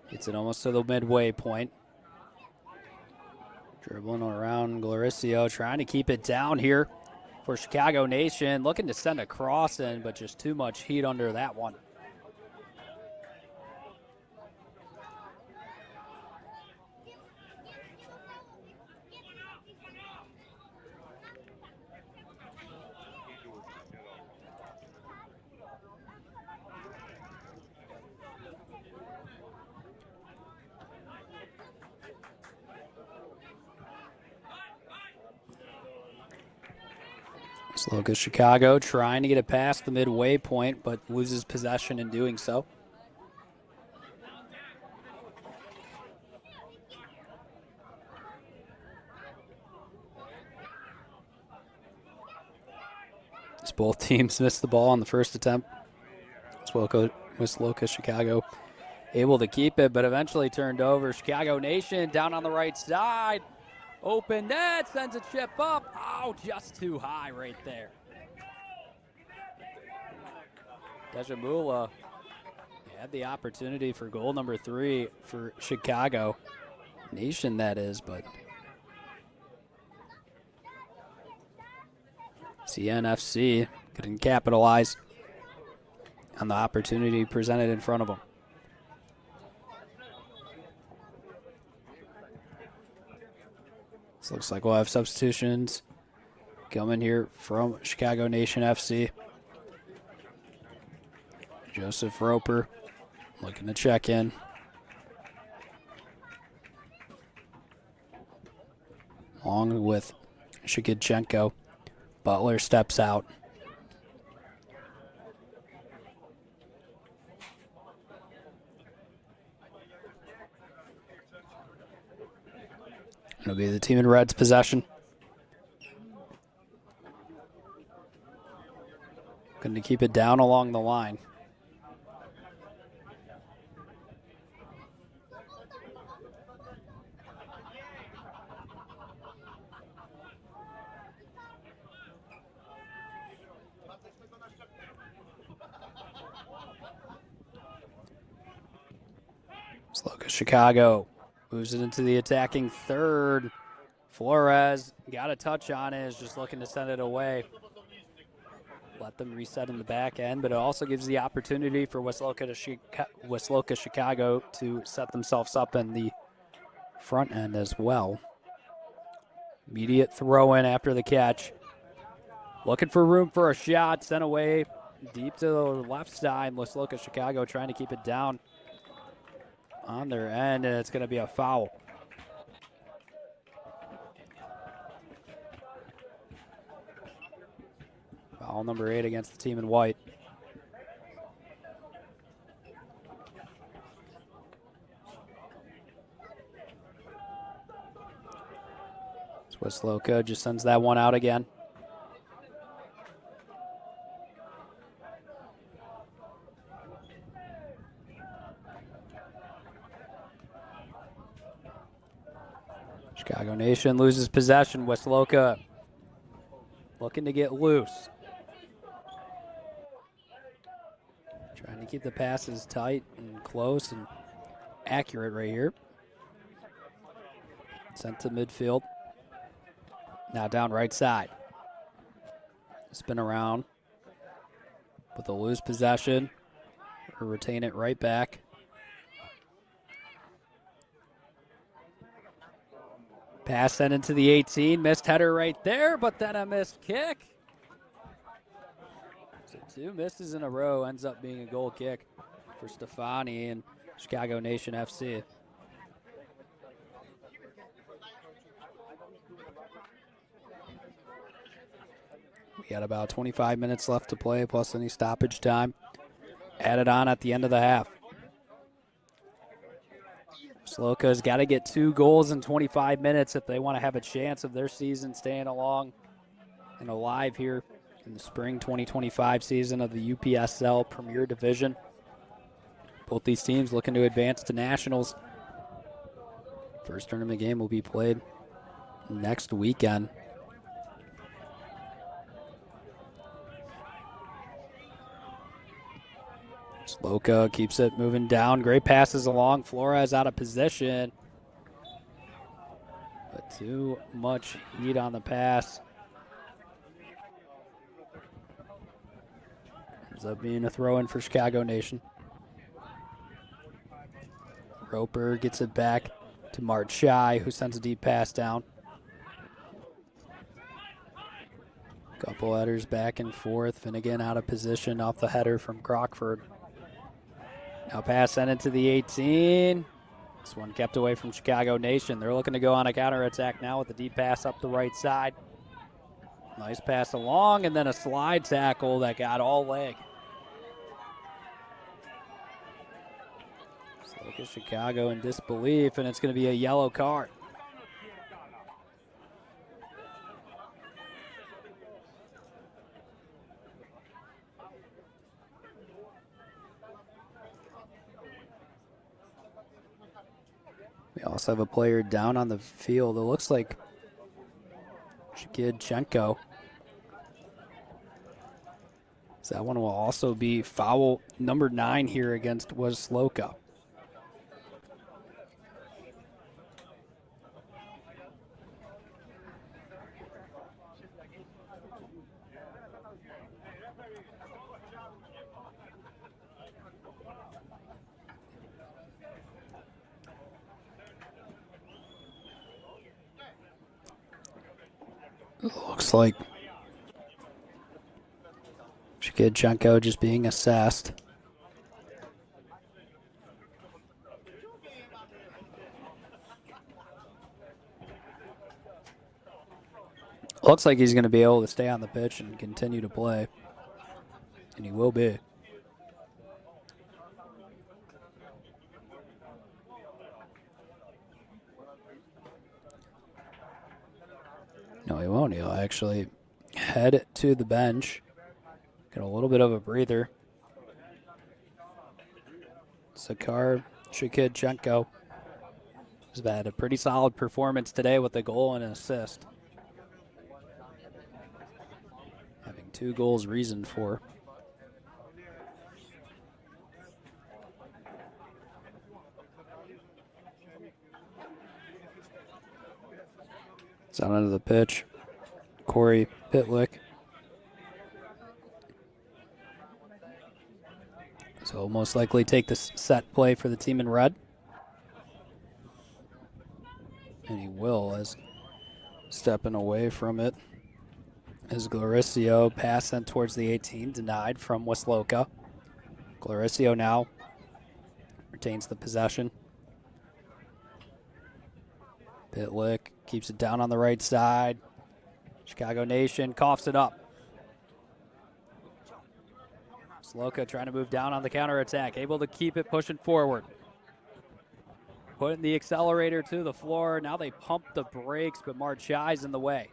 S1: gets it almost to the midway point. Dribbling around Gloricio, trying to keep it down here for Chicago Nation. Looking to send a cross in, but just too much heat under that one. Wisloka Chicago trying to get it past the midway point, but loses possession in doing so. As both teams missed the ball on the first attempt. Wisloka Chicago able to keep it, but eventually turned over. Chicago Nation down on the right side. Open net, sends a chip up. Oh, just too high right there. Dejamula had the opportunity for goal number 3 for Chicago Nation, that is, but CNFC couldn't capitalize on the opportunity presented in front of them. This looks like we'll have substitutions coming here from Chicago Nation FC. Joseph Roper looking to check in. Along with Shigidchenko. Butler steps out. It'll be the team in red's possession. Going to keep it down along the line. Loca Chicago moves it into the attacking third. Flores got a touch on it, is just looking to send it away. Let them reset in the back end, but it also gives the opportunity for Wisloka Chicago to set themselves up in the front end as well. Immediate throw in after the catch. Looking for room for a shot, sent away deep to the left side. Wisloka Chicago trying to keep it down on their end, and it's going to be a foul. Foul number 8 against the team in white. Wisloka just sends that one out again. Chicago Nation loses possession. Wisloka looking to get loose. Trying to keep the passes tight and close and accurate right here. Sent to midfield. Now down right side. Spin around. But they'll lose possession or retain it right back. Pass sent into the 18. Missed header right there, but then a missed kick. So 2 misses in a row ends up being a goal kick for Stefani and Chicago Nation FC. We got about 25 minutes left to play, plus any stoppage time added on at the end of the half. Loca's got to get 2 goals in 25 minutes if they want to have a chance of their season staying along and alive here in the spring 2025 season of the UPSL Premier Division. Both these teams looking to advance to nationals. First tournament game will be played next weekend. Loca keeps it moving down. Great passes along. Flores out of position. But too much heat on the pass. Ends up being a throw in for Chicago Nation. Roper gets it back to Marchai, who sends a deep pass down. Couple headers back and forth. Finnegan out of position off the header from Crockford. Now pass sent into the 18. This one kept away from Chicago Nation. They're looking to go on a counterattack now with a deep pass up the right side. Nice pass along, and then a slide tackle that got all leg. So look at Chicago in disbelief, and it's going to be a yellow card. We also have a player down on the field. It looks like Shkidchenko. So that one will also be foul number 9 here against Wisloka. Looks like Shkidchenko just being assessed. Looks like he's going to be able to stay on the pitch and continue to play. And he will be. No, he won't. He'll actually head to the bench. Get a little bit of a breather. Sakar Shkidchenko has had a pretty solid performance today with a goal and an assist. Having 2 goals reasoned for. It's out onto the pitch. Corey Pitlick. So he'll most likely take the set play for the team in red. And he will, as stepping away from it is Gloricio. Pass sent towards the 18, denied from Wisloka. Gloricio now retains the possession. Pitlick keeps it down on the right side. Chicago Nation coughs it up. Loca trying to move down on the counterattack, able to keep it pushing forward. Putting the accelerator to the floor. Now they pump the brakes, but Marchai's in the way.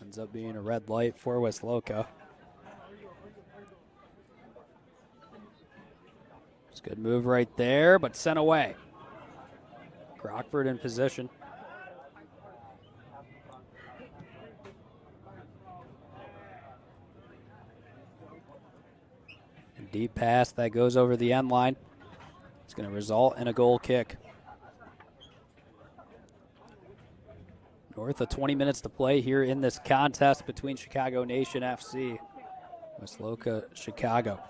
S1: Ends up being a red light for Wisloka. It's a good move right there, but sent away. Crockford in position. Deep pass that goes over the end line. It's going to result in a goal kick. North of 20 minutes to play here in this contest between Chicago Nation FC, Wisloka, Chicago.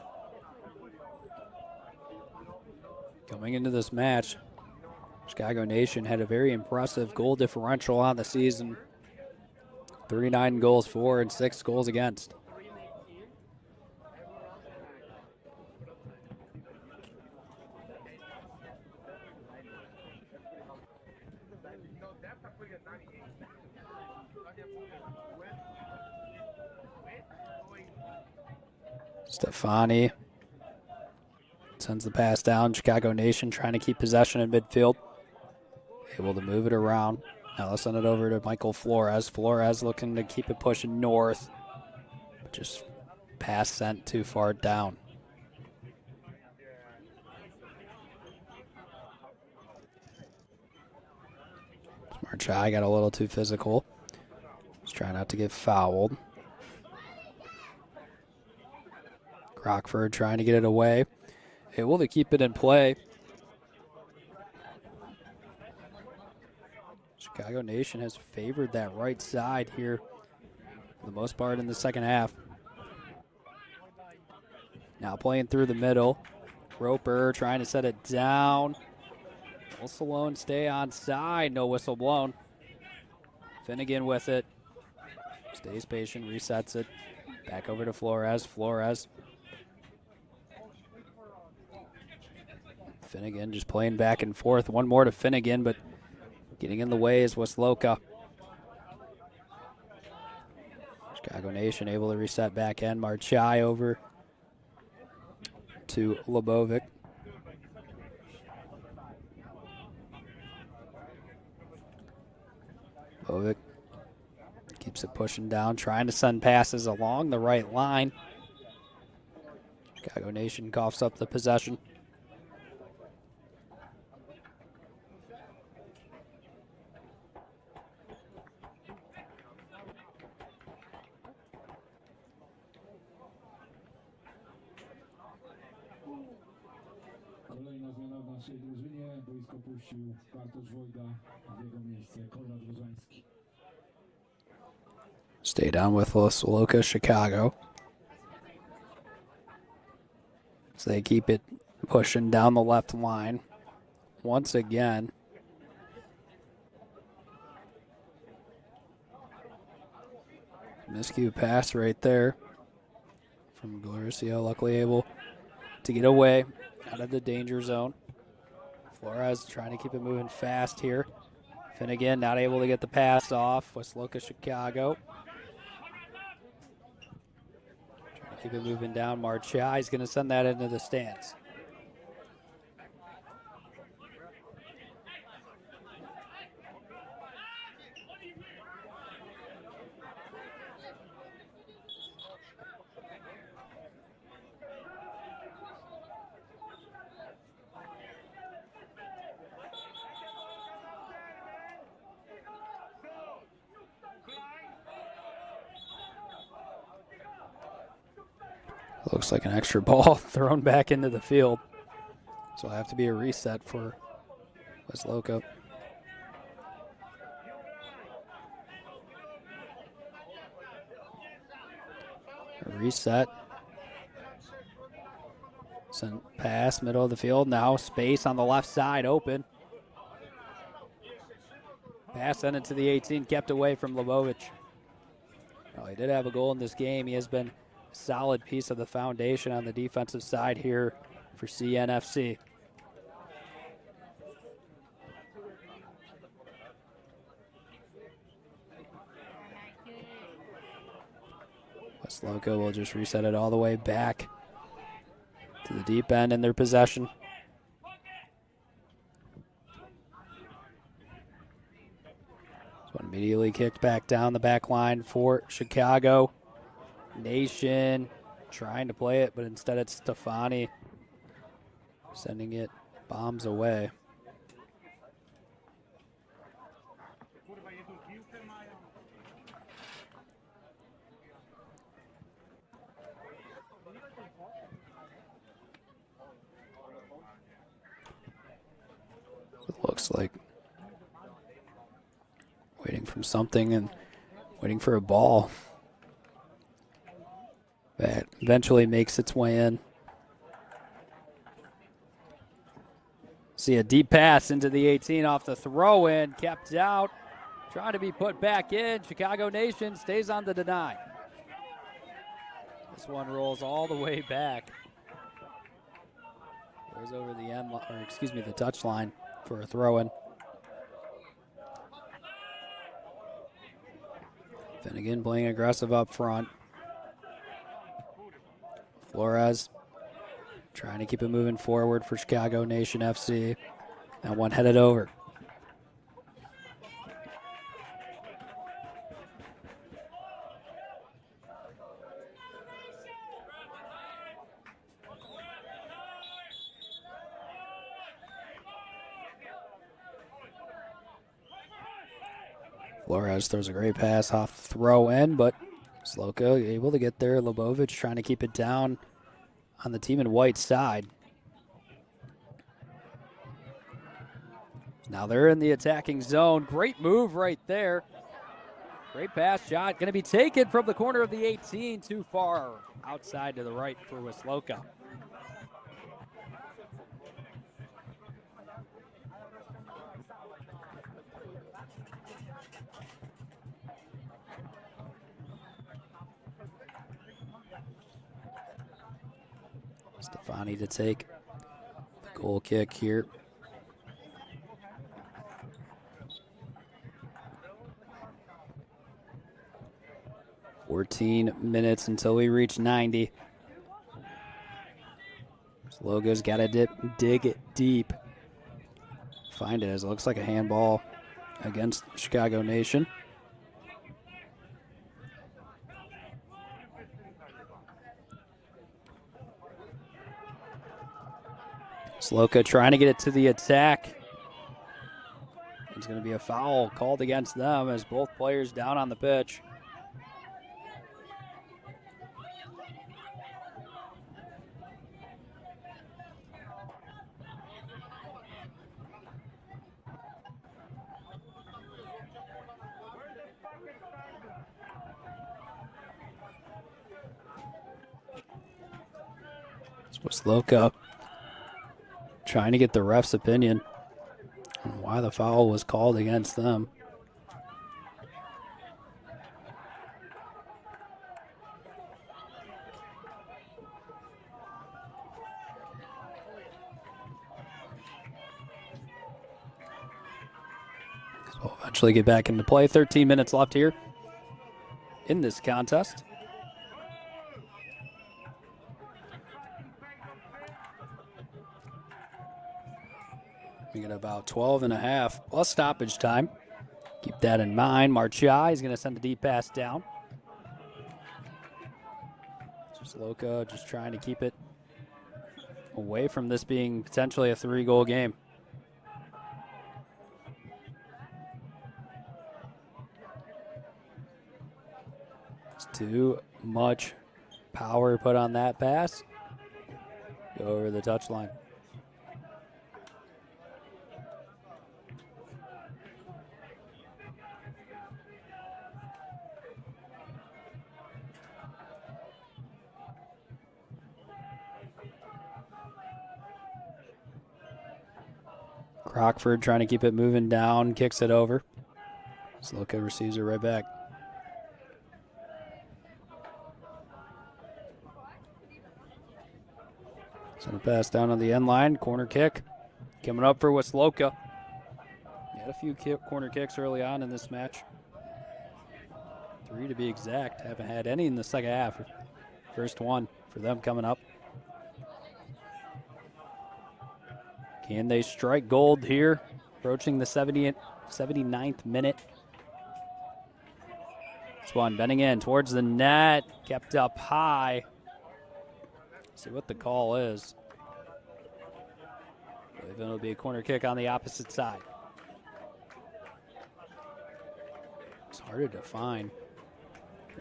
S1: Coming into this match, Chicago Nation had a very impressive goal differential on the season. 39 goals for and 6 goals against. Stefani sends the pass down. Chicago Nation trying to keep possession in midfield. Able to move it around. Now let's send it over to Michael Flores. Flores looking to keep it pushing north. But just pass sent too far down. Marchai got a little too physical. Just trying not to get fouled. Crockford trying to get it away. Able to keep it in play. Chicago Nation has favored that right side here for the most part in the second half. Now playing through the middle. Roper trying to set it down. Will Salone stay on side? No whistle blown. Finnegan with it. Stays patient, resets it. Back over to Flores. Flores. Finnegan just playing back and forth. One more to Finnegan, but Getting in the way is Wisloka. Chicago Nation able to reset back end. Marchai over to Lebovic. Lebovic keeps it pushing down, trying to send passes along the right line. Chicago Nation coughs up the possession.
S5: Kolejna zmiana w naszej drużynie. Boisko puścił Bartosz Wojda, w jego miejsce Konrad Różański.
S1: Stay down with Loca, Chicago. So they keep it pushing down the left line. Once again. Miscue pass right there from Gloricio, luckily able to get away out of the danger zone. Flores trying to keep it moving fast here. Finnegan not able to get the pass off. Wisloka, Chicago. Trying to keep it moving down. Marchai is going to send that into the stands. Looks like an extra ball thrown back into the field. So it'll have to be a reset for Wisloka. A reset. Sent pass, middle of the field. Now space on the left side, open. Pass sent it to the 18, kept away from Lebovic. Well, he did have a goal in this game. He has been a solid piece of the foundation on the defensive side here for CNFC. Wisloka will just reset it all the way back to the deep end in their possession. This one immediately kicked back down the back line for Chicago. Nation trying to play it, but instead it's Stefani sending it bombs away. It looks like waiting for something and waiting for a ball that eventually makes its way in. See a deep pass into the 18 off the throw in, kept out, trying to be put back in. Chicago Nation stays on the deny. This one rolls all the way back. Goes over the end, or excuse me, the touch line for a throw in. Finnegan playing aggressive up front. Flores trying to keep it moving forward for Chicago Nation FC. That one headed over. Flores throws a great pass off the throw in, but Loca able to get there. Lebovic trying to keep it down on the team in white side. Now they're in the attacking zone. Great move right there. Great pass shot. Going to be taken from the corner of the 18. Too far outside to the right for Wisloka. Stefani to take the goal kick here. 14 minutes until we reach 90. Loca's got to dig it deep. Find it as it looks like a handball against Chicago Nation. Loca trying to get it to the attack. It's going to be a foul called against them as both players down on the pitch. Wisloka trying to get the ref's opinion on why the foul was called against them. So we'll eventually get back into play. 13 minutes left here in this contest. We get about 12 and a half plus stoppage time. Keep that in mind. Marchai is going to send a deep pass down. Just Loca just trying to keep it away from this being potentially a 3-goal game. It's too much power put on that pass. Go over the touchline. Crockford trying to keep it moving down, kicks it over. Loca receives it right back. Send a pass down on the end line, corner kick. Coming up for Wisloka. Had a few corner kicks early on in this match. 3 to be exact. Haven't had any in the second half. First one for them coming up. Can they strike gold here? Approaching the 79th minute. This one bending in towards the net. Kept up high. See what the call is. I believe it'll be a corner kick on the opposite side. It's harder to find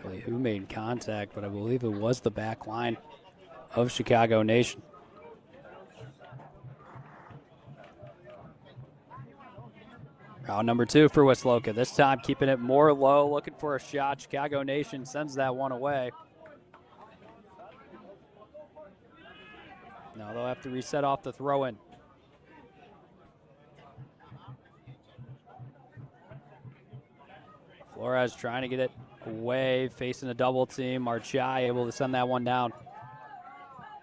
S1: really who made contact, but I believe it was the back line of Chicago Nation. Round number 2 for Wisloka. This time keeping it more low, looking for a shot. Chicago Nation sends that one away. Now they'll have to reset off the throw-in. Flores trying to get it away, facing a double team. Marchai able to send that one down.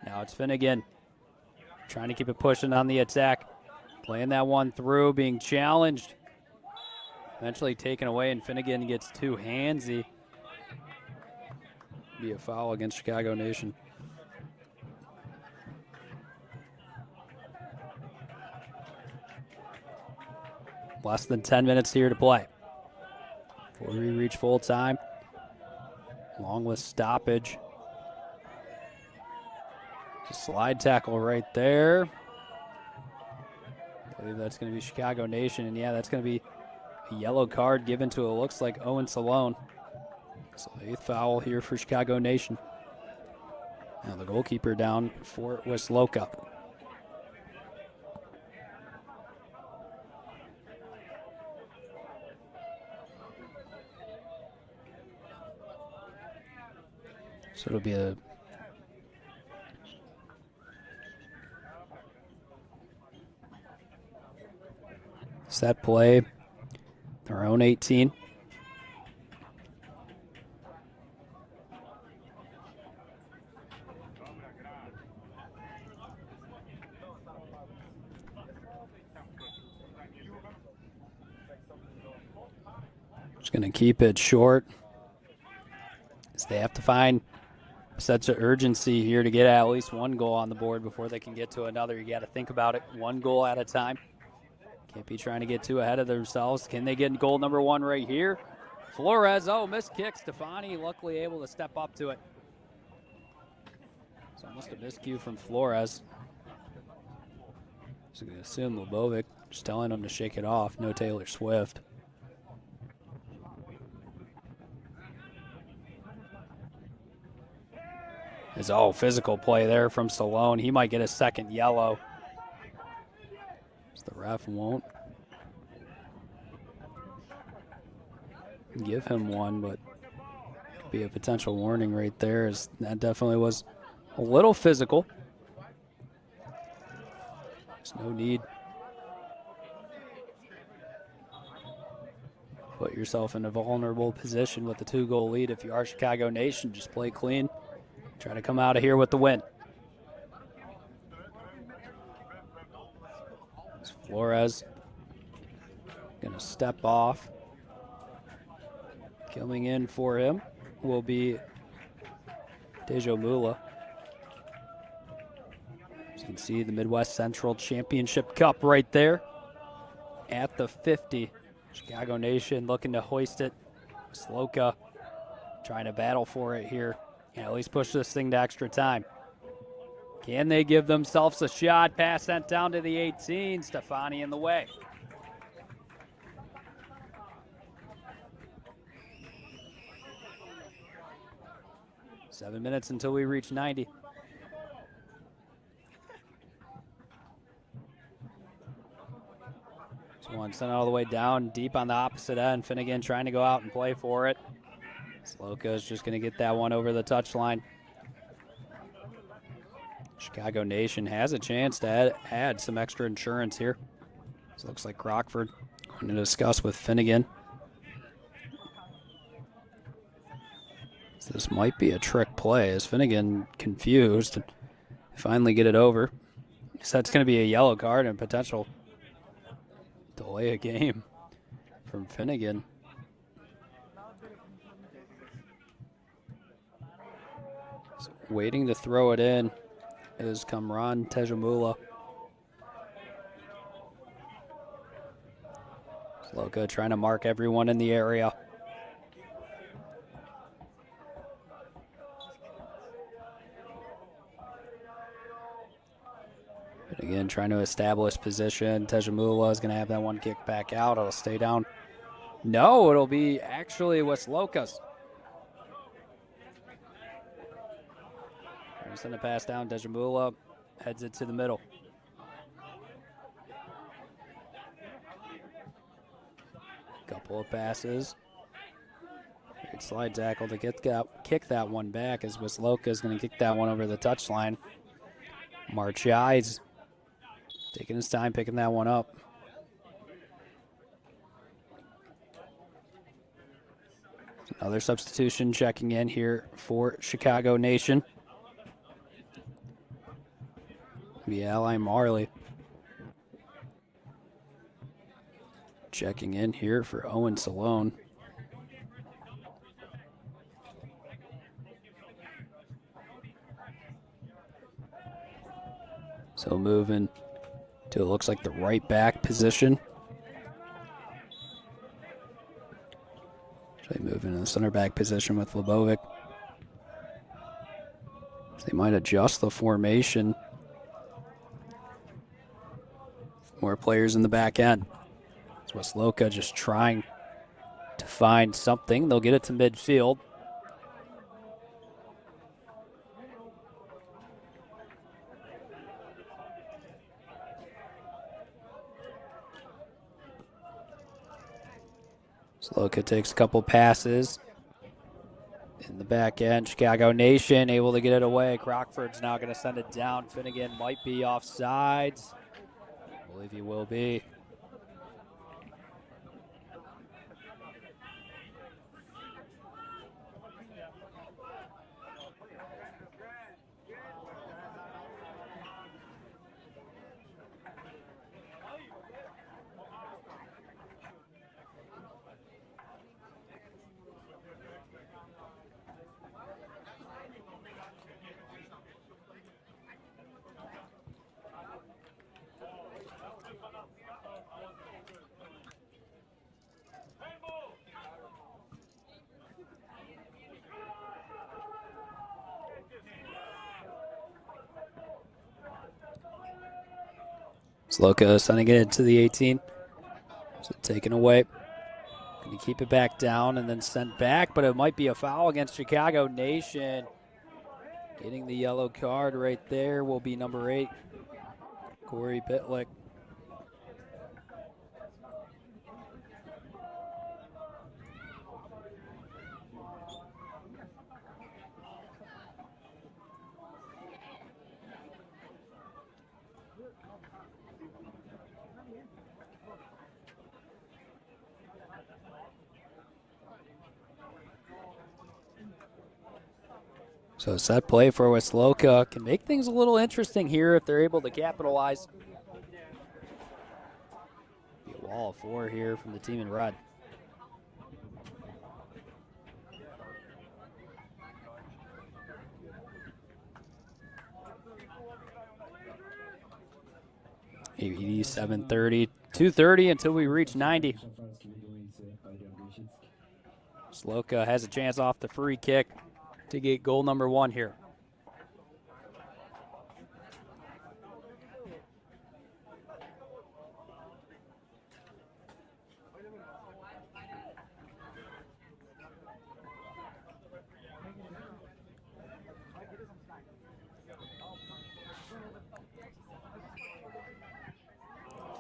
S1: Now it's Finnegan trying to keep it pushing on the attack. Playing that one through, being challenged. Eventually taken away, and Finnegan gets too handsy. Be a foul against Chicago Nation. Less than 10 minutes here to play before we reach full time, along with stoppage. Just slide tackle right there. I believe that's going to be Chicago Nation, and yeah, that's going to be a yellow card given to it looks like Owen Salone. So 8th foul here for Chicago Nation. Now the goalkeeper down for Wisloka. So it'll be a set play, their own 18. Just going to keep it short. So they have to find such an urgency here to get at least one goal on the board before they can get to another. You got to think about it one goal at a time. Can't be trying to get too ahead of themselves. Can they get goal number one right here? Flores, missed kick. Stefani luckily able to step up to it. It's almost a miscue from Flores. So going to assume Lubovic just telling him to shake it off. No Taylor Swift. Is physical play there from Salone. He might get a second yellow. The ref won't give him one, but could be a potential warning right there, as that definitely was a little physical. There's no need. Put yourself in a vulnerable position with the 2-goal lead. If you are Chicago Nation, just play clean. Try to come out of here with the win. It's Flores going to step off. Coming in for him will be Dejo Mula. As you can see, the Midwest Central Championship Cup right there at the 50. Chicago Nation looking to hoist it. Wisloka trying to battle for it here and at least push this thing to extra time. Can they give themselves a shot? Pass sent down to the 18. Stefani in the way. Seven minutes until we reach 90. This one sent all the way down, deep on the opposite end. Finnegan trying to go out and play for it. Loca is just going to get that one over the touchline. Chicago Nation has a chance to add some extra insurance here. This looks like Crockford going to discuss with Finnegan. So this might be a trick play as Finnegan confused and finally get it over. So that's going to be a yellow card and potential delay a game from Finnegan. So waiting to throw it in is Kamran Tejamula. Loca trying to mark everyone in the area. But again, trying to establish position. Tejamula is going to have that one kicked back out. It'll stay down. No, it'll be actually Wisloka's. Send a pass down. Tejamula heads it to the middle. Couple of passes. Great slide tackle to kick that one back as Wisloka is going to kick that one over the touchline. Marchi's taking his time picking that one up. Another substitution checking in here for Chicago Nation. Be Ally Marley. Checking in here for Owen Salone. So moving to, it looks like, the right back position. Actually moving in the center back position with Lubovic. So they might adjust the formation. More players in the back end. Wisloka just trying to find something. They'll get it to midfield. Loca takes a couple passes in the back end. Chicago Nation able to get it away. Crockford's now going to send it down. Finnegan might be offsides. I believe he will be. Loca sending it to the 18. So taken away. Going to keep it back down and then sent back, but it might be a foul against Chicago Nation. Getting the yellow card right there will be number 8, Corey Pitlick. So set play for Wisloka can make things a little interesting here if they're able to capitalize. Be a wall of 4 here from the team in red. ABD 7:30, 2:30 until we reach 90. Wisloka has a chance off the free kick to get goal number 1 here.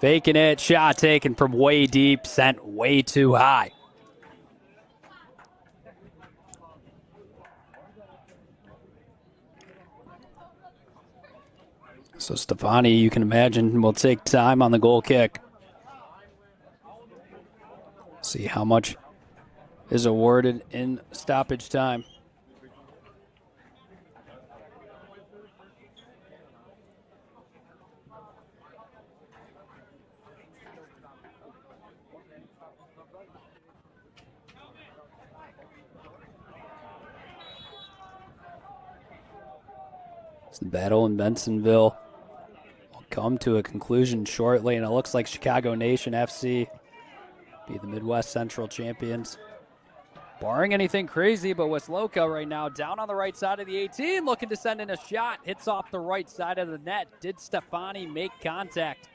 S1: Faking it, shot taken from way deep, sent way too high. So Stefani, you can imagine, will take time on the goal kick. See how much is awarded in stoppage time. The battle in Bensonville will come to a conclusion shortly, and it looks like Chicago Nation FC be the Midwest Central champions. Barring anything crazy, but Wisloka right now down on the right side of the 18, looking to send in a shot. Hits off the right side of the net. Did Stefani make contact?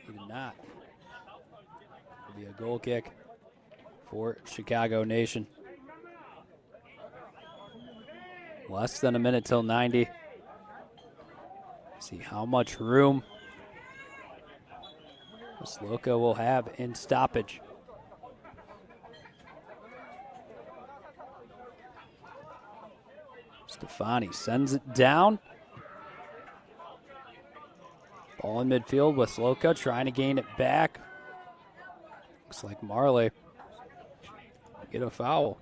S1: He did not. It'll be a goal kick for Chicago Nation. Less than a minute till 90. See how much room Wisloka will have in stoppage. Stefani sends it down. Ball in midfield. Wisloka trying to gain it back. Looks like Marley get a foul.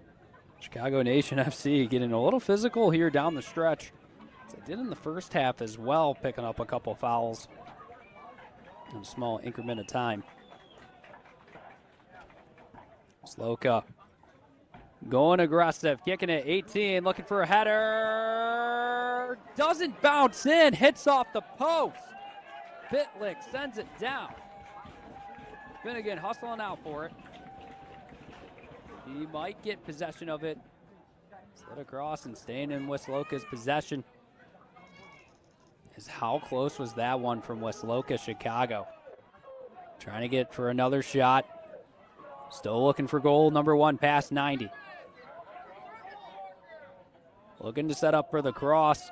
S1: Chicago Nation FC getting a little physical here down the stretch. As they did in the first half as well, picking up a couple fouls in a small increment of time. Loca going aggressive, kicking it 18, looking for a header. Doesn't bounce in, hits off the post. Pitlick sends it down. Finnegan hustling out for it. He might get possession of it. Slid across and staying in Wisloka's possession. How close was that one from Wisloka, Chicago? Trying to get for another shot. Still looking for goal number 1 past 90. Looking to set up for the cross.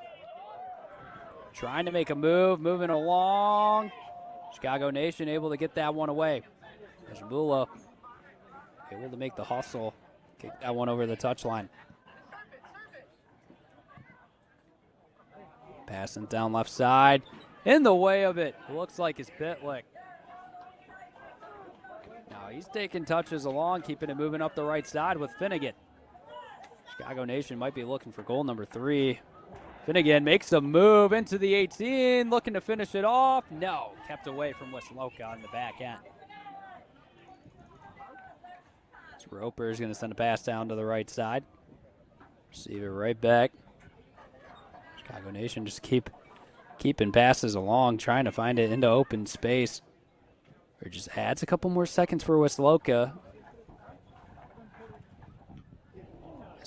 S1: Trying to make a move, moving along. Chicago Nation able to get that one away. Jabula able to make the hustle, kick that one over the touchline. Passing down left side. In the way of it, looks like it's Pitlick. Now he's taking touches along, keeping it moving up the right side with Finnegan. Chicago Nation might be looking for goal number 3. Finnegan makes a move into the 18, looking to finish it off. No, kept away from Wisloka on the back end. Roper is going to send a pass down to the right side. Receive it right back. Chicago Nation just keeping passes along, trying to find it into open space. Or just adds a couple more seconds for Wisloka.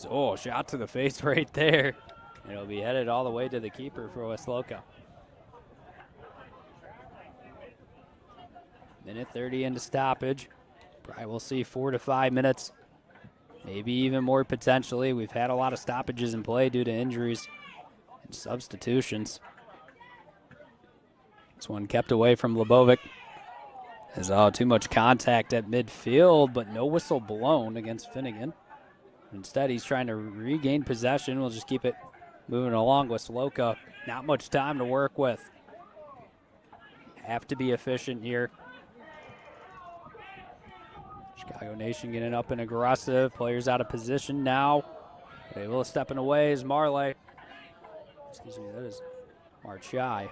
S1: Oh, shot to the face right there. And it'll be headed all the way to the keeper for Wisloka. Minute 30 into stoppage. Probably we'll see 4 to 5 minutes, maybe even more potentially. We've had a lot of stoppages in play due to injuries and substitutions. This one kept away from Lebovic. There's too much contact at midfield, but no whistle blown against Finnegan. Instead, he's trying to regain possession. We'll just keep it moving along with Loca. Not much time to work with. Have to be efficient here. Chicago Nation getting up and aggressive. Players out of position now. Able to stepping away is Marley. Excuse me, that is Marchai.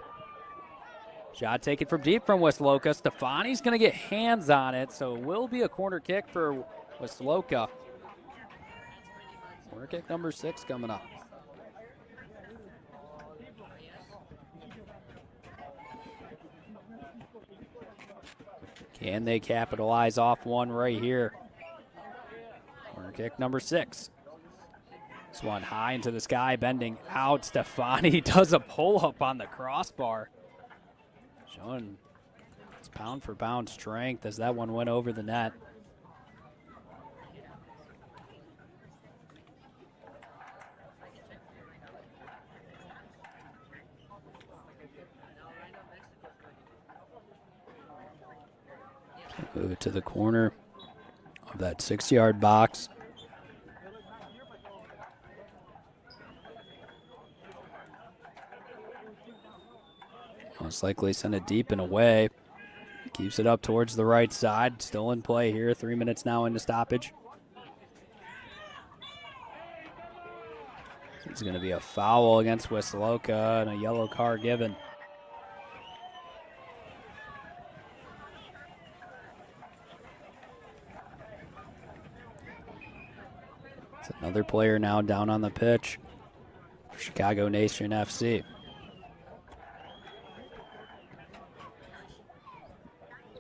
S1: Shot taken from deep from Wisloka. Stefani's going to get hands on it, so it will be a corner kick for Wisloka. Corner kick number 6 coming up. Can they capitalize off one right here? Corner kick number 6. This one high into the sky, bending out. Stefani does a pull-up on the crossbar. Showing his pound-for-pound strength as that one went over the net. Move it to the corner of that 6-yard box. Most likely send it deep and away. Keeps it up towards the right side. Still in play here. 3 minutes now into stoppage. It's going to be a foul against Wisloka and a yellow card given. It's another player now down on the pitch for Chicago Nation FC.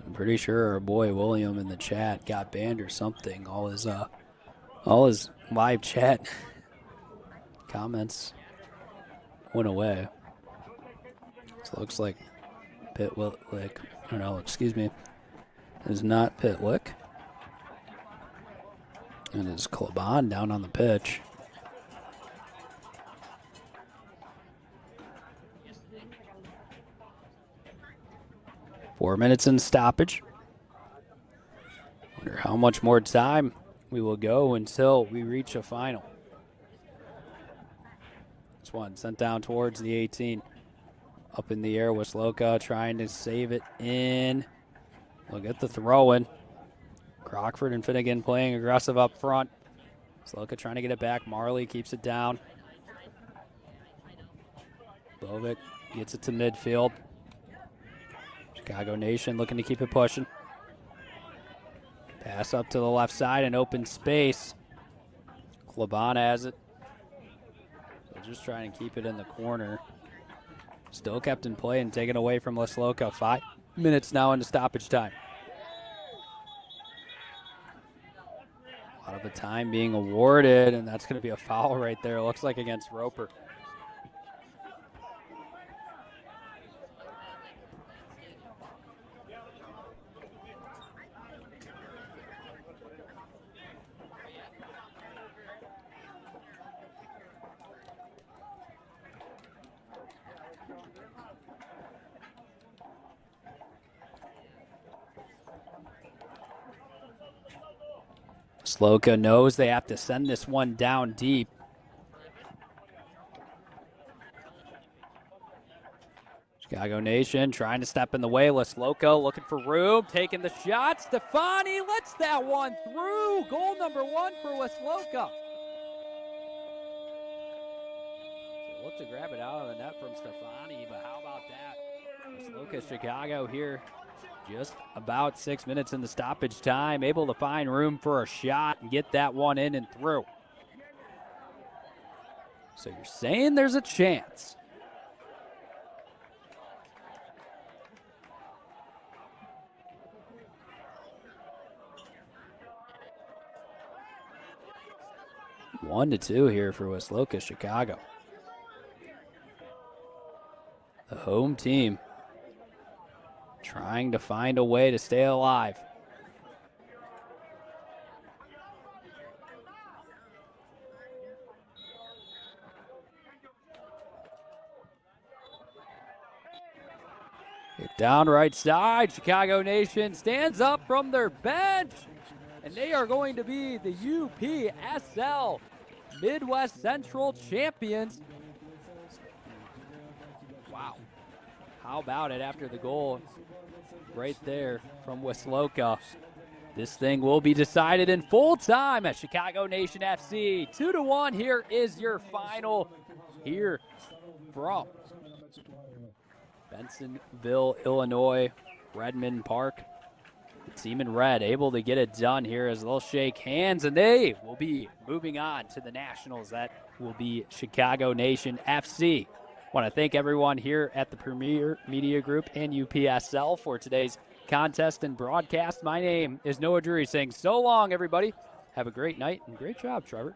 S1: I'm pretty sure our boy William in the chat got banned or something. All his live chat comments went away. So it looks like Pitlick, or no, excuse me, it is not Pitlick. It is Klaban down on the pitch. Four minutes in stoppage. Wonder how much more time we will go until we reach a final. This one sent down towards the 18. Up in the air, Wisloka trying to save it in. We'll get the throw in. Crockford and Finnegan playing aggressive up front. Wisloka trying to get it back. Marley keeps it down. Bovic gets it to midfield. Chicago Nation looking to keep it pushing. Pass up to the left side and open space. Klaban has it. So just trying to keep it in the corner. Still kept in play and taken away from Wisloka. 5 minutes now into stoppage time. A lot of the time being awarded, and that's going to be a foul right there. It looks like against Roper. Loca knows they have to send this one down deep. Chicago Nation trying to step in the way. Loca looking for room, taking the shot. Stefani lets that one through. Goal number 1 for Wisloka. So look to grab it out of the net from Stefani, but how about that? Wisloka, Chicago here. Just about 6 minutes in the stoppage time, able to find room for a shot and get that one in and through. So you're saying there's a chance. One to two here for Wisloka, Chicago. The home team trying to find a way to stay alive. Down right side, Chicago Nation stands up from their bench, and they are going to be the UPSL Midwest Central champions. Wow. How about it after the goal right there from Wisloka? This thing will be decided in full time at Chicago Nation FC. 2-1, here is your final here from Bensonville, Illinois, Redmond Park. The team in red able to get it done here as they'll shake hands, and they will be moving on to the Nationals. That will be Chicago Nation FC. Want to thank everyone here at the Premier Media Group and UPSL for today's contest and broadcast. My name is Noah Drury saying so long, everybody. Have a great night, and great job, Trevor.